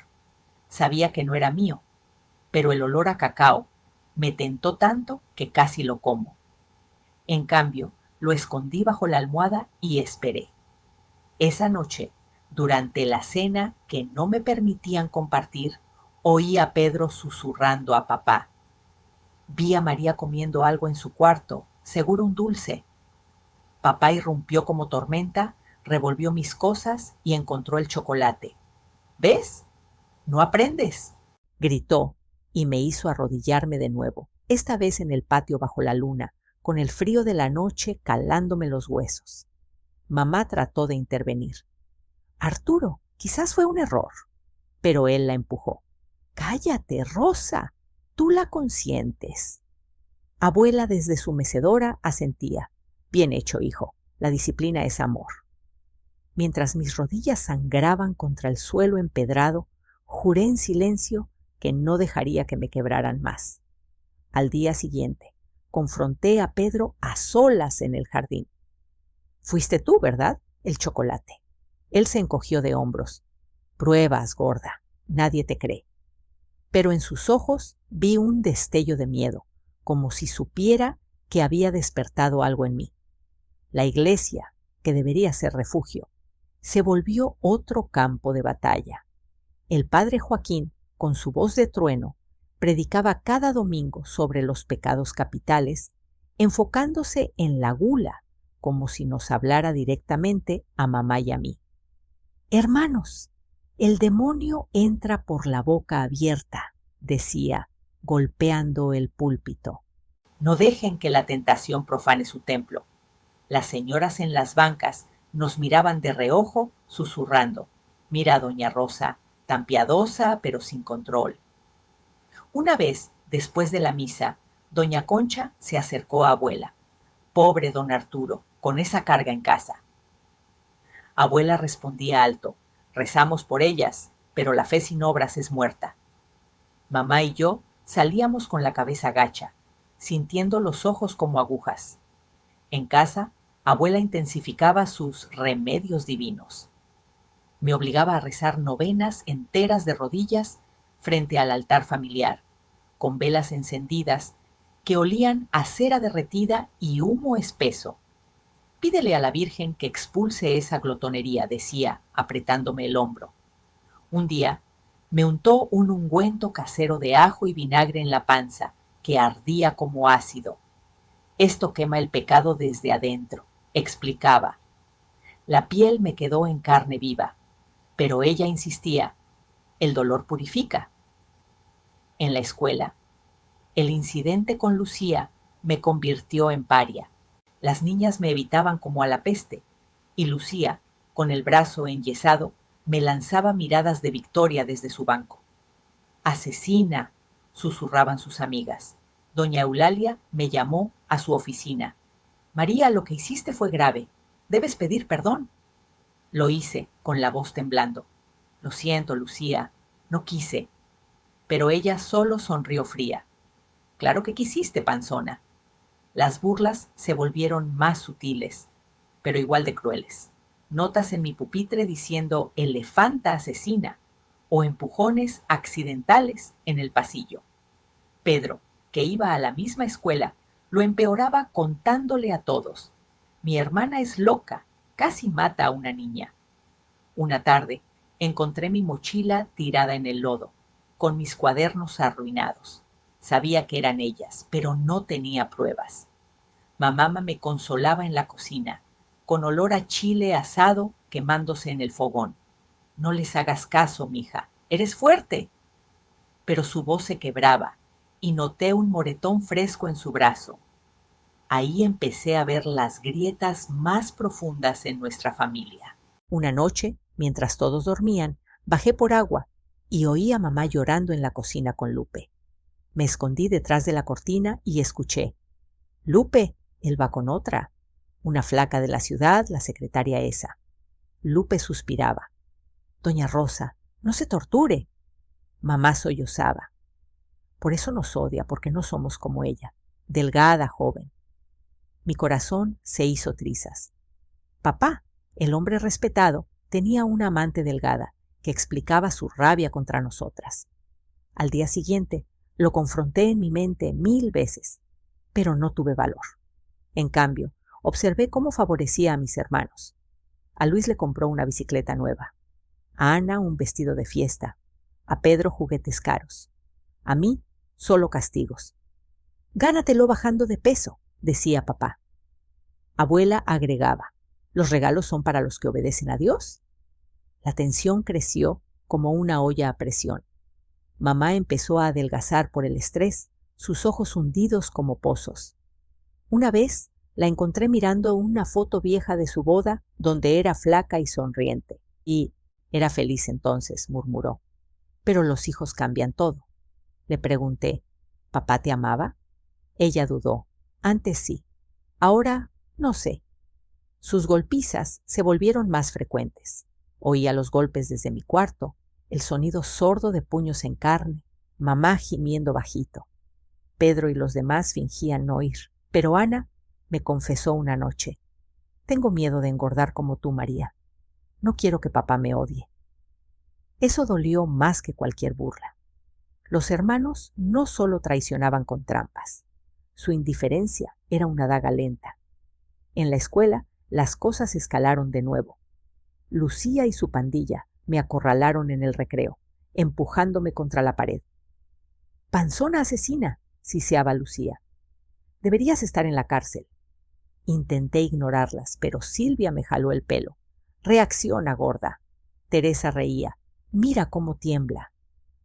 Sabía que no era mío, pero el olor a cacao me tentó tanto que casi lo como. En cambio, lo escondí bajo la almohada y esperé. Esa noche, durante la cena que no me permitían compartir, oí a Pedro susurrando a papá. Vi a María comiendo algo en su cuarto, seguro un dulce. Papá irrumpió como tormenta, revolvió mis cosas y encontró el chocolate. ¿Ves? ¿No aprendes?, gritó y me hizo arrodillarme de nuevo, esta vez en el patio bajo la luna, con el frío de la noche calándome los huesos. Mamá trató de intervenir. Arturo, quizás fue un error. Pero él la empujó. Cállate, Rosa, tú la consientes. Abuela desde su mecedora asentía. Bien hecho, hijo, la disciplina es amor. Mientras mis rodillas sangraban contra el suelo empedrado, juré en silencio que no dejaría que me quebraran más. Al día siguiente, confronté a Pedro a solas en el jardín. Fuiste tú, ¿verdad? El chocolate. Él se encogió de hombros. Pruebas, gorda. Nadie te cree. Pero en sus ojos vi un destello de miedo, como si supiera que había despertado algo en mí. La iglesia, que debería ser refugio, se volvió otro campo de batalla. El padre Joaquín, con su voz de trueno, predicaba cada domingo sobre los pecados capitales, enfocándose en la gula, como si nos hablara directamente a mamá y a mí. Hermanos, el demonio entra por la boca abierta, decía, golpeando el púlpito. No dejen que la tentación profane su templo. Las señoras en las bancas nos miraban de reojo, susurrando. Mira a doña Rosa, tan piadosa pero sin control. Una vez, después de la misa, doña Concha se acercó a abuela. Pobre don Arturo, con esa carga en casa. Abuela respondía alto. Rezamos por ellas, pero la fe sin obras es muerta. Mamá y yo salíamos con la cabeza gacha, sintiendo los ojos como agujas. En casa, abuela intensificaba sus remedios divinos. Me obligaba a rezar novenas enteras de rodillas frente al altar familiar, con velas encendidas que olían a cera derretida y humo espeso. Pídele a la Virgen que expulse esa glotonería, decía, apretándome el hombro. Un día me untó un ungüento casero de ajo y vinagre en la panza, que ardía como ácido. Esto quema el pecado desde adentro, explicaba. La piel me quedó en carne viva, pero ella insistía, el dolor purifica. En la escuela, el incidente con Lucía me convirtió en paria. Las niñas me evitaban como a la peste, y Lucía, con el brazo enyesado, me lanzaba miradas de victoria desde su banco. «Asesina», susurraban sus amigas. Doña Eulalia me llamó a su oficina. «María, lo que hiciste fue grave. Debes pedir perdón». Lo hice, con la voz temblando. «Lo siento, Lucía, no quise». Pero ella solo sonrió fría. «Claro que quisiste, panzona». Las burlas se volvieron más sutiles, pero igual de crueles. Notas en mi pupitre diciendo «elefanta asesina» o empujones accidentales en el pasillo. Pedro, que iba a la misma escuela, lo empeoraba contándole a todos. «Mi hermana es loca, casi mata a una niña». Una tarde encontré mi mochila tirada en el lodo, con mis cuadernos arruinados. Sabía que eran ellas, pero no tenía pruebas. Mamá me consolaba en la cocina, con olor a chile asado quemándose en el fogón. «No les hagas caso, mija, eres fuerte». Pero su voz se quebraba y noté un moretón fresco en su brazo. Ahí empecé a ver las grietas más profundas en nuestra familia. Una noche, mientras todos dormían, bajé por agua y oí a mamá llorando en la cocina con Lupe. Me escondí detrás de la cortina y escuché. «Lupe, él va con otra. Una flaca de la ciudad, la secretaria esa». Lupe suspiraba. «Doña Rosa, no se torture». Mamá sollozaba. «Por eso nos odia, porque no somos como ella. Delgada, joven». Mi corazón se hizo trizas. Papá, el hombre respetado, tenía una amante delgada que explicaba su rabia contra nosotras. Al día siguiente lo confronté en mi mente 1000 veces, pero no tuve valor. En cambio, observé cómo favorecía a mis hermanos. A Luis le compró una bicicleta nueva, a Ana un vestido de fiesta, a Pedro juguetes caros, a mí solo castigos. «Gánatelo bajando de peso», decía papá. Abuela agregaba, «los regalos son para los que obedecen a Dios». La tensión creció como una olla a presión. Mamá empezó a adelgazar por el estrés, sus ojos hundidos como pozos. Una vez la encontré mirando una foto vieja de su boda donde era flaca y sonriente. «Y era feliz entonces», murmuró. «Pero los hijos cambian todo». Le pregunté, «¿Papá te amaba?» Ella dudó. «Antes sí. Ahora no sé». Sus golpizas se volvieron más frecuentes. Oía los golpes desde mi cuarto, el sonido sordo de puños en carne, mamá gimiendo bajito. Pedro y los demás fingían no oír, pero Ana me confesó una noche: «Tengo miedo de engordar como tú, María. No quiero que papá me odie». Eso dolió más que cualquier burla. Los hermanos no solo traicionaban con trampas. Su indiferencia era una daga lenta. En la escuela las cosas escalaron de nuevo. Lucía y su pandilla me acorralaron en el recreo, empujándome contra la pared. «Panzona asesina», siseaba Lucía. «Deberías estar en la cárcel». Intenté ignorarlas, pero Silvia me jaló el pelo. «Reacciona, gorda». Teresa reía. «Mira cómo tiembla».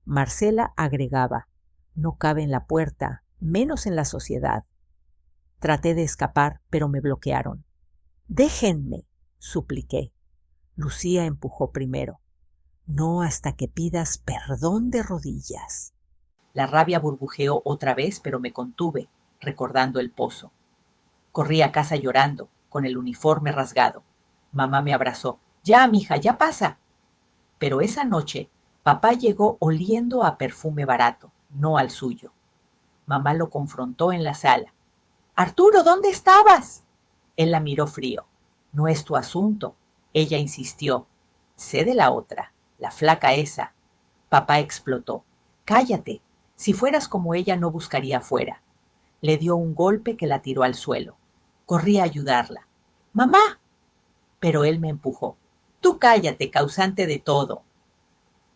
Marcela agregaba: «No cabe en la puerta, menos en la sociedad». Traté de escapar, pero me bloquearon. «Déjenme», supliqué. Lucía empujó primero. «No hasta que pidas perdón de rodillas». La rabia burbujeó otra vez, pero me contuve, recordando el pozo. Corrí a casa llorando, con el uniforme rasgado. Mamá me abrazó. «Ya, mija, ya pasa». Pero esa noche, papá llegó oliendo a perfume barato, no al suyo. Mamá lo confrontó en la sala. «Arturo, ¿dónde estabas?» Él la miró frío. «No es tu asunto». Ella insistió. «Sé de la otra, la flaca esa». Papá explotó. «Cállate. Si fueras como ella, no buscaría afuera. Le dio un golpe que la tiró al suelo. Corrí a ayudarla. ¡Mamá! Pero él me empujó. Tú cállate, causante de todo.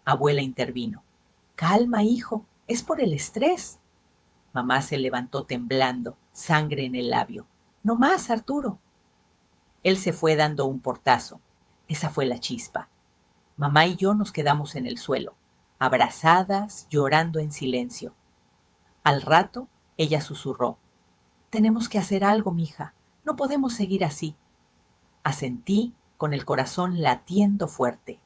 Abuela intervino. Calma, hijo, es por el estrés. Mamá se levantó temblando, sangre en el labio. No más, Arturo. Él se fue dando un portazo. Esa fue la chispa. Mamá y yo nos quedamos en el suelo, abrazadas, llorando en silencio. Al rato, ella susurró. Tenemos que hacer algo, mija. No podemos seguir así. Asentí con el corazón latiendo fuerte.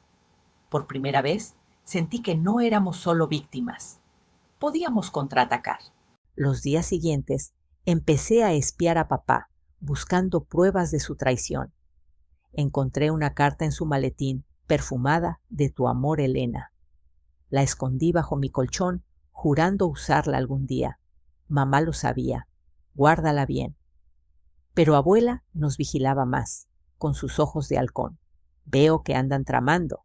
Por primera vez, sentí que no éramos solo víctimas. Podíamos contraatacar. Los días siguientes empecé a espiar a papá, buscando pruebas de su traición. Encontré una carta en su maletín, perfumada de tu amor, Elena. La escondí bajo mi colchón, jurando usarla algún día. Mamá lo sabía. Guárdala bien. Pero abuela nos vigilaba más, con sus ojos de halcón. Veo que andan tramando.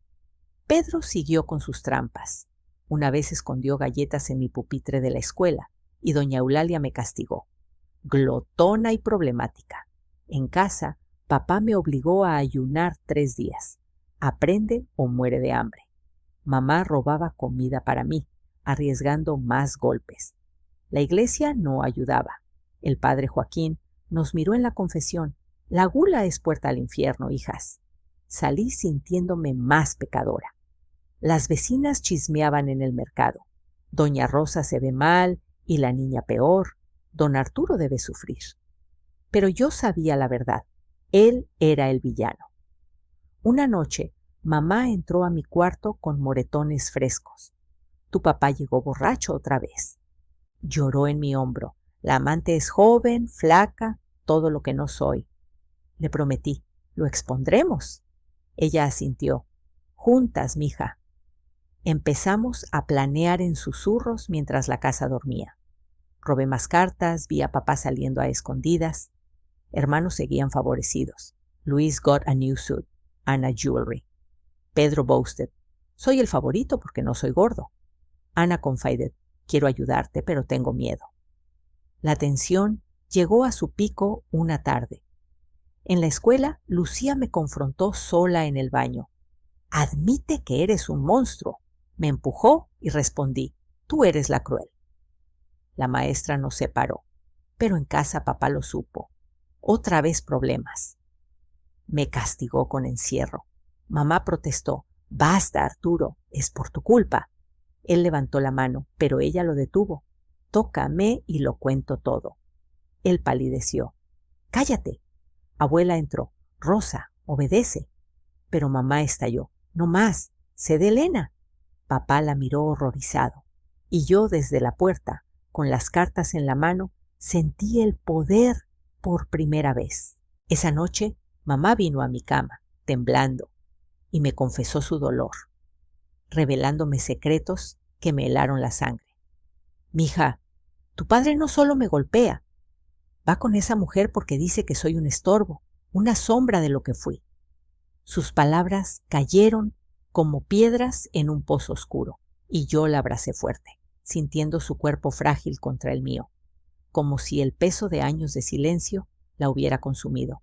Pedro siguió con sus trampas. Una vez escondió galletas en mi pupitre de la escuela y doña Eulalia me castigó. Glotona y problemática. En casa, papá me obligó a ayunar 3 días. Aprende o muere de hambre. Mamá robaba comida para mí, arriesgando más golpes. La iglesia no ayudaba. El padre Joaquín nos miró en la confesión. La gula es puerta al infierno, hijas. Salí sintiéndome más pecadora. Las vecinas chismeaban en el mercado. Doña Rosa se ve mal y la niña peor. Don Arturo debe sufrir. Pero yo sabía la verdad. Él era el villano. Una noche, mamá entró a mi cuarto con moretones frescos. Tu papá llegó borracho otra vez. Lloró en mi hombro. La amante es joven, flaca, todo lo que no soy. Le prometí, lo expondremos. Ella asintió. Juntas, mija. Empezamos a planear en susurros mientras la casa dormía. Robé más cartas, vi a papá saliendo a escondidas. Hermanos seguían favorecidos. Luis got a new suit, Ana jewelry. Pedro boasted, soy el favorito porque no soy gordo. Ana confided, quiero ayudarte, pero tengo miedo. La tensión llegó a su pico una tarde. En la escuela, Lucía me confrontó sola en el baño. Admite que eres un monstruo. Me empujó y respondí, tú eres la cruel. La maestra nos separó, pero en casa papá lo supo. Otra vez problemas. Me castigó con encierro. Mamá protestó, basta, Arturo, es por tu culpa. Él levantó la mano, pero ella lo detuvo. Tócame y lo cuento todo. Él palideció. Cállate. Abuela entró. Rosa, obedece. Pero mamá estalló. No más. Sé de Elena. Papá la miró horrorizado. Y yo desde la puerta, con las cartas en la mano, sentí el poder por primera vez. Esa noche, mamá vino a mi cama, temblando, y me confesó su dolor, revelándome secretos que me helaron la sangre. Mija, tu padre no solo me golpea, va con esa mujer porque dice que soy un estorbo, una sombra de lo que fui. Sus palabras cayeron como piedras en un pozo oscuro, y yo la abracé fuerte, sintiendo su cuerpo frágil contra el mío, como si el peso de años de silencio la hubiera consumido.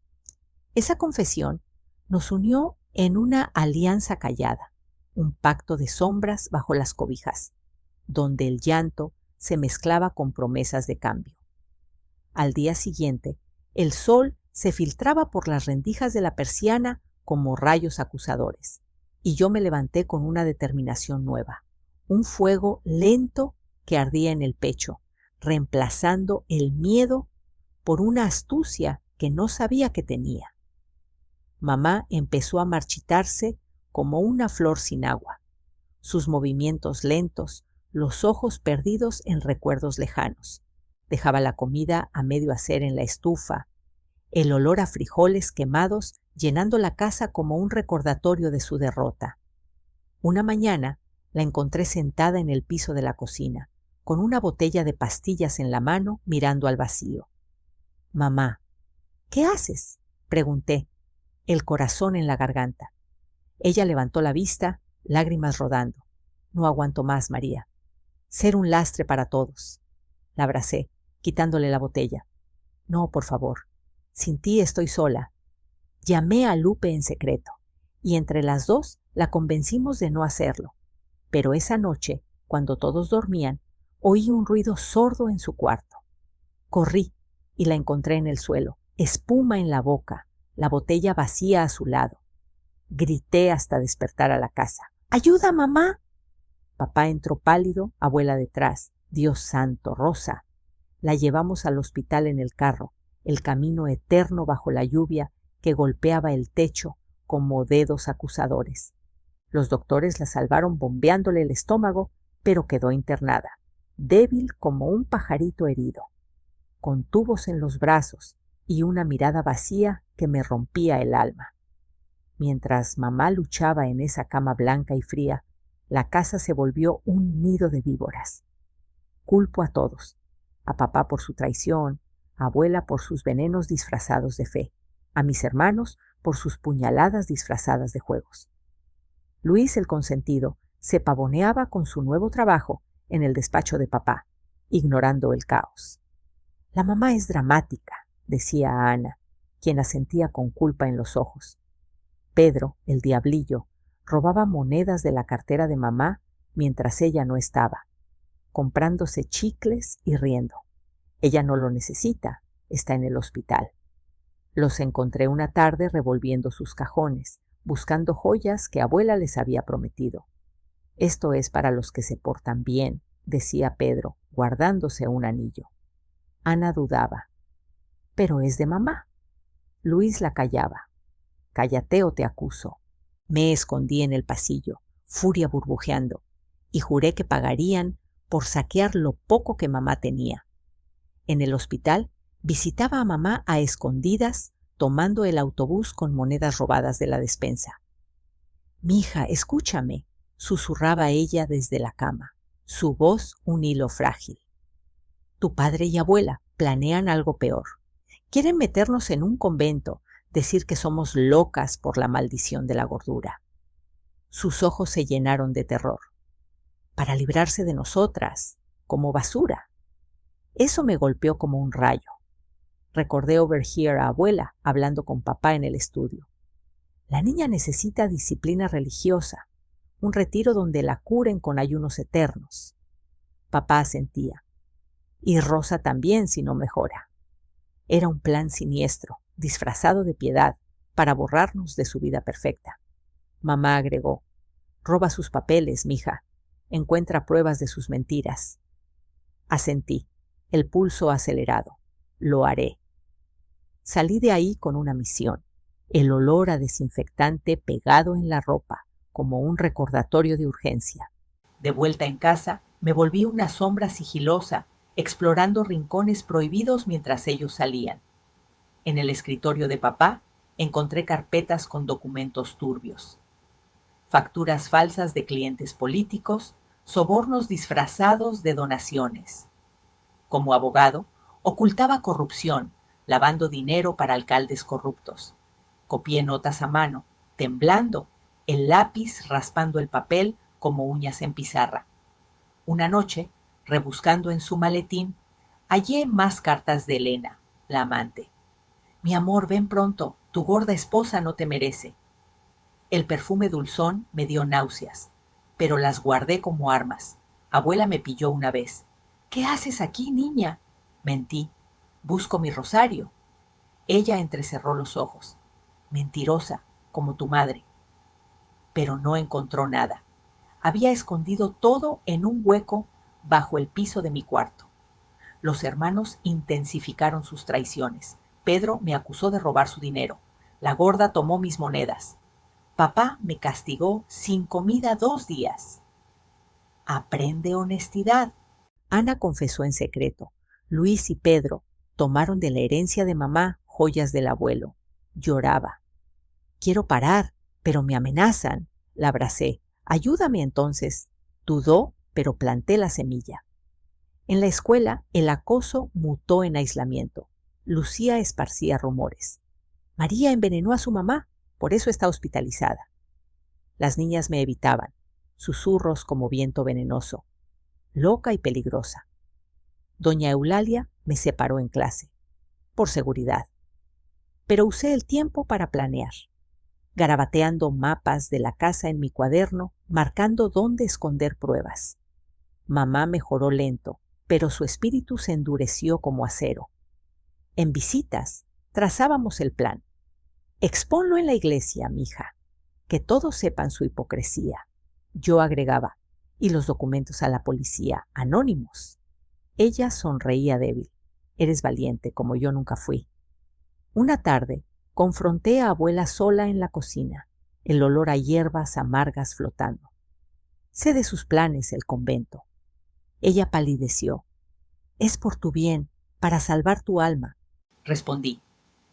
Esa confesión nos unió en una alianza callada, un pacto de sombras bajo las cobijas, donde el llanto se mezclaba con promesas de cambio. Al día siguiente, el sol se filtraba por las rendijas de la persiana como rayos acusadores, y yo me levanté con una determinación nueva, un fuego lento que ardía en el pecho, reemplazando el miedo por una astucia que no sabía que tenía. Mamá empezó a marchitarse como una flor sin agua, sus movimientos lentos, los ojos perdidos en recuerdos lejanos. Dejaba la comida a medio hacer en la estufa, el olor a frijoles quemados llenando la casa como un recordatorio de su derrota. Una mañana la encontré sentada en el piso de la cocina, con una botella de pastillas en la mano, mirando al vacío. Mamá, ¿qué haces?, pregunté, el corazón en la garganta. Ella levantó la vista, lágrimas rodando. No aguanto más, María. ser un lastre para todos. La abracé, quitándole la botella. No, por favor. Sin ti estoy sola. Llamé a Lupe en secreto, y entre las dos la convencimos de no hacerlo. Pero esa noche, cuando todos dormían, oí un ruido sordo en su cuarto. Corrí y la encontré en el suelo, espuma en la boca, la botella vacía a su lado. Grité hasta despertar a la casa. ¡Ayuda, mamá! Papá entró pálido, abuela detrás. Dios santo, Rosa. La llevamos al hospital en el carro, el camino eterno bajo la lluvia que golpeaba el techo como dedos acusadores. Los doctores la salvaron bombeándole el estómago, pero quedó internada, débil como un pajarito herido, con tubos en los brazos y una mirada vacía que me rompía el alma. Mientras mamá luchaba en esa cama blanca y fría, la casa se volvió un nido de víboras. Culpo a todos, a papá por su traición, a abuela por sus venenos disfrazados de fe, a mis hermanos por sus puñaladas disfrazadas de juegos. Luis, el consentido, se pavoneaba con su nuevo trabajo en el despacho de papá, ignorando el caos. La mamá es dramática, decía a Ana, quien asentía con culpa en los ojos. Pedro, el diablillo, robaba monedas de la cartera de mamá mientras ella no estaba, comprándose chicles y riendo. Ella no lo necesita, está en el hospital. Los encontré una tarde revolviendo sus cajones, buscando joyas que abuela les había prometido. Esto es para los que se portan bien, decía Pedro, guardándose un anillo. Ana dudaba. Pero es de mamá. Luis la callaba. Cállate o te acuso. Me escondí en el pasillo, furia burbujeando, y juré que pagarían por saquear lo poco que mamá tenía. En el hospital visitaba a mamá a escondidas, tomando el autobús con monedas robadas de la despensa. «Mija, escúchame», susurraba ella desde la cama, su voz un hilo frágil. «Tu padre y abuela planean algo peor. Quieren meternos en un convento, decir que somos locas por la maldición de la gordura». Sus ojos se llenaron de terror. «Para librarse de nosotras, como basura». Eso me golpeó como un rayo. Recordé Overhear a abuela hablando con papá en el estudio. La niña necesita disciplina religiosa, un retiro donde la curen con ayunos eternos. Papá asentía. Y Rosa también si no mejora. Era un plan siniestro, disfrazado de piedad, para borrarnos de su vida perfecta. Mamá agregó, roba sus papeles, mija. Encuentra pruebas de sus mentiras. Asentí, el pulso acelerado. Lo haré. Salí de ahí con una misión. El olor a desinfectante pegado en la ropa, como un recordatorio de urgencia. De vuelta en casa, me volví una sombra sigilosa, explorando rincones prohibidos mientras ellos salían. En el escritorio de papá encontré carpetas con documentos turbios. Facturas falsas de clientes políticos, sobornos disfrazados de donaciones. Como abogado, ocultaba corrupción, lavando dinero para alcaldes corruptos. Copié notas a mano, temblando, el lápiz raspando el papel como uñas en pizarra. Una noche, rebuscando en su maletín, hallé más cartas de Elena, la amante. Mi amor, ven pronto, tu gorda esposa no te merece. El perfume dulzón me dio náuseas, pero las guardé como armas. Abuela me pilló una vez. ¿Qué haces aquí, niña? Mentí. Busco mi rosario. Ella entrecerró los ojos. Mentirosa, como tu madre. Pero no encontró nada. Había escondido todo en un hueco bajo el piso de mi cuarto. Los hermanos intensificaron sus traiciones. Pedro me acusó de robar su dinero. La gorda tomó mis monedas. Papá me castigó sin comida 2 días. Aprende honestidad. Ana confesó en secreto. Luis y Pedro tomaron de la herencia de mamá joyas del abuelo. Lloraba. Quiero parar, pero me amenazan. La abracé. Ayúdame entonces. Dudó, pero planté la semilla. En la escuela, el acoso mutó en aislamiento. Lucía esparcía rumores. María envenenó a su mamá, por eso está hospitalizada. Las niñas me evitaban, susurros como viento venenoso. loca y peligrosa. Doña Eulalia me separó en clase, por seguridad, pero usé el tiempo para planear, garabateando mapas de la casa en mi cuaderno, marcando dónde esconder pruebas. Mamá mejoró lento, pero su espíritu se endureció como acero. En visitas, trazábamos el plan. Exponlo en la iglesia, mija, que todos sepan su hipocresía. Yo agregaba, y los documentos a la policía, anónimos. Ella sonreía débil. Eres valiente, como yo nunca fui. Una tarde, confronté a abuela sola en la cocina, el olor a hierbas amargas flotando. Sé de sus planes, el convento. Ella palideció. Es por tu bien, para salvar tu alma. Respondí.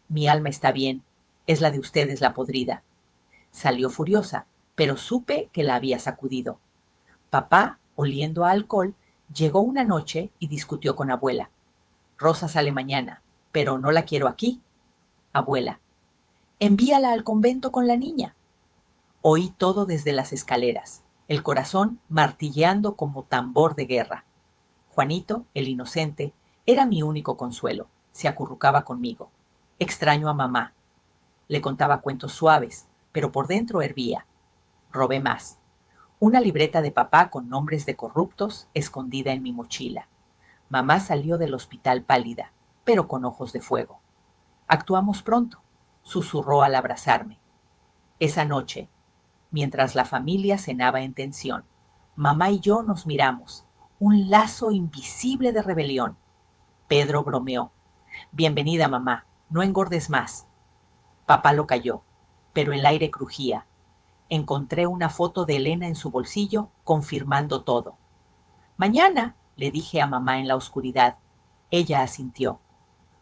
Mi alma está bien, es la de ustedes la podrida. Salió furiosa, pero supe que la había sacudido. Papá, oliendo a alcohol, llegó una noche y discutió con abuela. Rosa sale mañana, pero no la quiero aquí. Abuela, envíala al convento con la niña. Oí todo desde las escaleras, el corazón martilleando como tambor de guerra. Juanito, el inocente, era mi único consuelo. Se acurrucaba conmigo. Extraño a mamá. Le contaba cuentos suaves, pero por dentro hervía. Robé más. Una libreta de papá con nombres de corruptos escondida en mi mochila. Mamá salió del hospital pálida, pero con ojos de fuego. Actuamos pronto, susurró al abrazarme. Esa noche, mientras la familia cenaba en tensión, mamá y yo nos miramos, un lazo invisible de rebelión. Pedro bromeó. Bienvenida, mamá, no engordes más. Papá lo calló, pero el aire crujía. Encontré una foto de Elena en su bolsillo, confirmando todo. Mañana, le dije a mamá en la oscuridad. Ella asintió.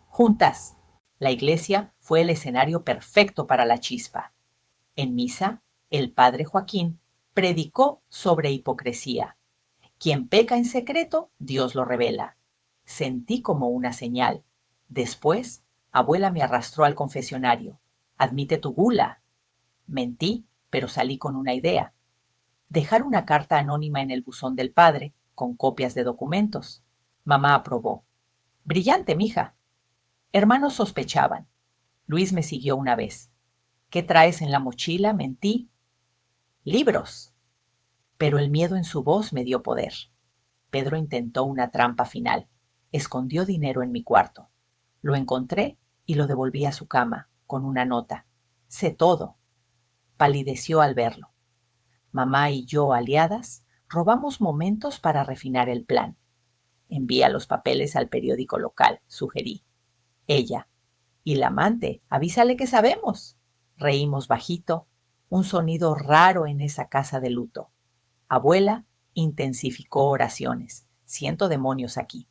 Juntas. La iglesia fue el escenario perfecto para la chispa. En misa, el padre Joaquín predicó sobre hipocresía. Quien peca en secreto, Dios lo revela. Sentí como una señal. Después, abuela me arrastró al confesionario. Admite tu gula. Mentí, pero salí con una idea. Dejar una carta anónima en el buzón del padre, con copias de documentos. Mamá aprobó. Brillante, mija. Hermanos sospechaban. Luis me siguió una vez. ¿Qué traes en la mochila? Mentí. Libros. Pero el miedo en su voz me dio poder. Pedro intentó una trampa final. Escondió dinero en mi cuarto. Lo encontré y lo devolví a su cama, con una nota. Sé todo. Palideció al verlo. Mamá y yo, aliadas, robamos momentos para refinar el plan. Envía los papeles al periódico local, sugerí. Ella. Y la amante, avísale que sabemos. Reímos bajito, un sonido raro en esa casa de luto. Abuela intensificó oraciones. Siento demonios aquí.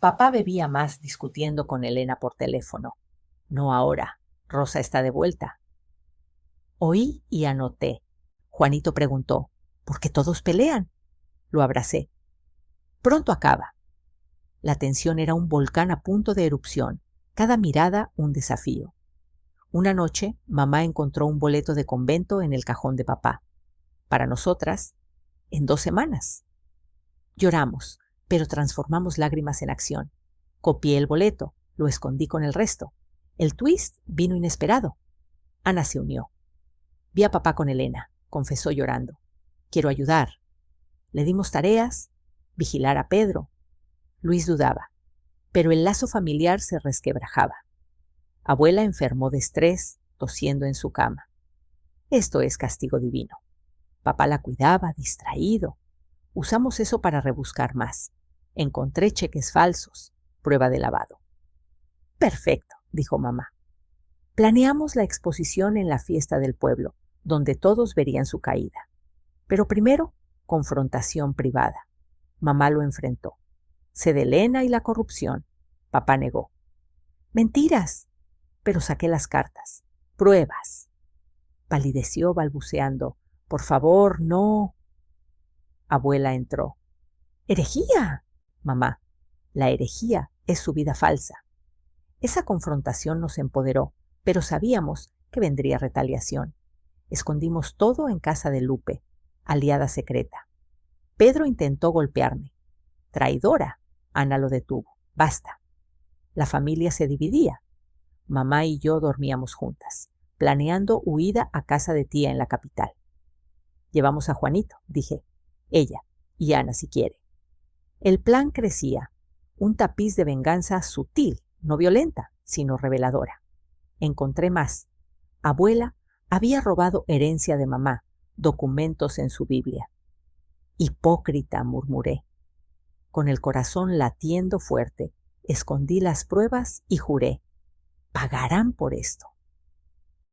Papá bebía más discutiendo con Elena por teléfono. No ahora. Rosa está de vuelta. Oí y anoté. Juanito preguntó, ¿por qué todos pelean? Lo abracé. Pronto acaba. La tensión era un volcán a punto de erupción. Cada mirada un desafío. Una noche, mamá encontró un boleto de convento en el cajón de papá. Para nosotras, en 2 semanas. Lloramos, pero transformamos lágrimas en acción. Copié el boleto, lo escondí con el resto. El twist vino inesperado. Ana se unió. Vi a papá con Elena, confesó llorando. Quiero ayudar. Le dimos tareas, vigilar a Pedro. Luis dudaba, pero el lazo familiar se resquebrajaba. Abuela enfermó de estrés, tosiendo en su cama. Esto es castigo divino. Papá la cuidaba, distraído. Usamos eso para rebuscar más. Encontré cheques falsos, prueba de lavado. Perfecto, dijo mamá. Planeamos la exposición en la fiesta del pueblo, donde todos verían su caída. Pero primero, confrontación privada. Mamá lo enfrentó. Sé de Elena y la corrupción. Papá negó. Mentiras. Pero saqué las cartas. Pruebas. Palideció balbuceando. Por favor, no. Abuela entró. ¡Herejía! Mamá, la herejía es su vida falsa. Esa confrontación nos empoderó, pero sabíamos que vendría retaliación. Escondimos todo en casa de Lupe, aliada secreta. Pedro intentó golpearme, Traidora. Ana lo detuvo. Basta. La familia se dividía. Mamá y yo dormíamos juntas, planeando huida a casa de tía en la capital. Llevamos a Juanito, dije. Ella, y Ana si quiere. El plan crecía. Un tapiz de venganza sutil, no violenta, sino reveladora. Encontré más. Abuela había robado herencia de mamá, documentos en su Biblia. Hipócrita, murmuré. Con el corazón latiendo fuerte, escondí las pruebas y juré, pagarán por esto.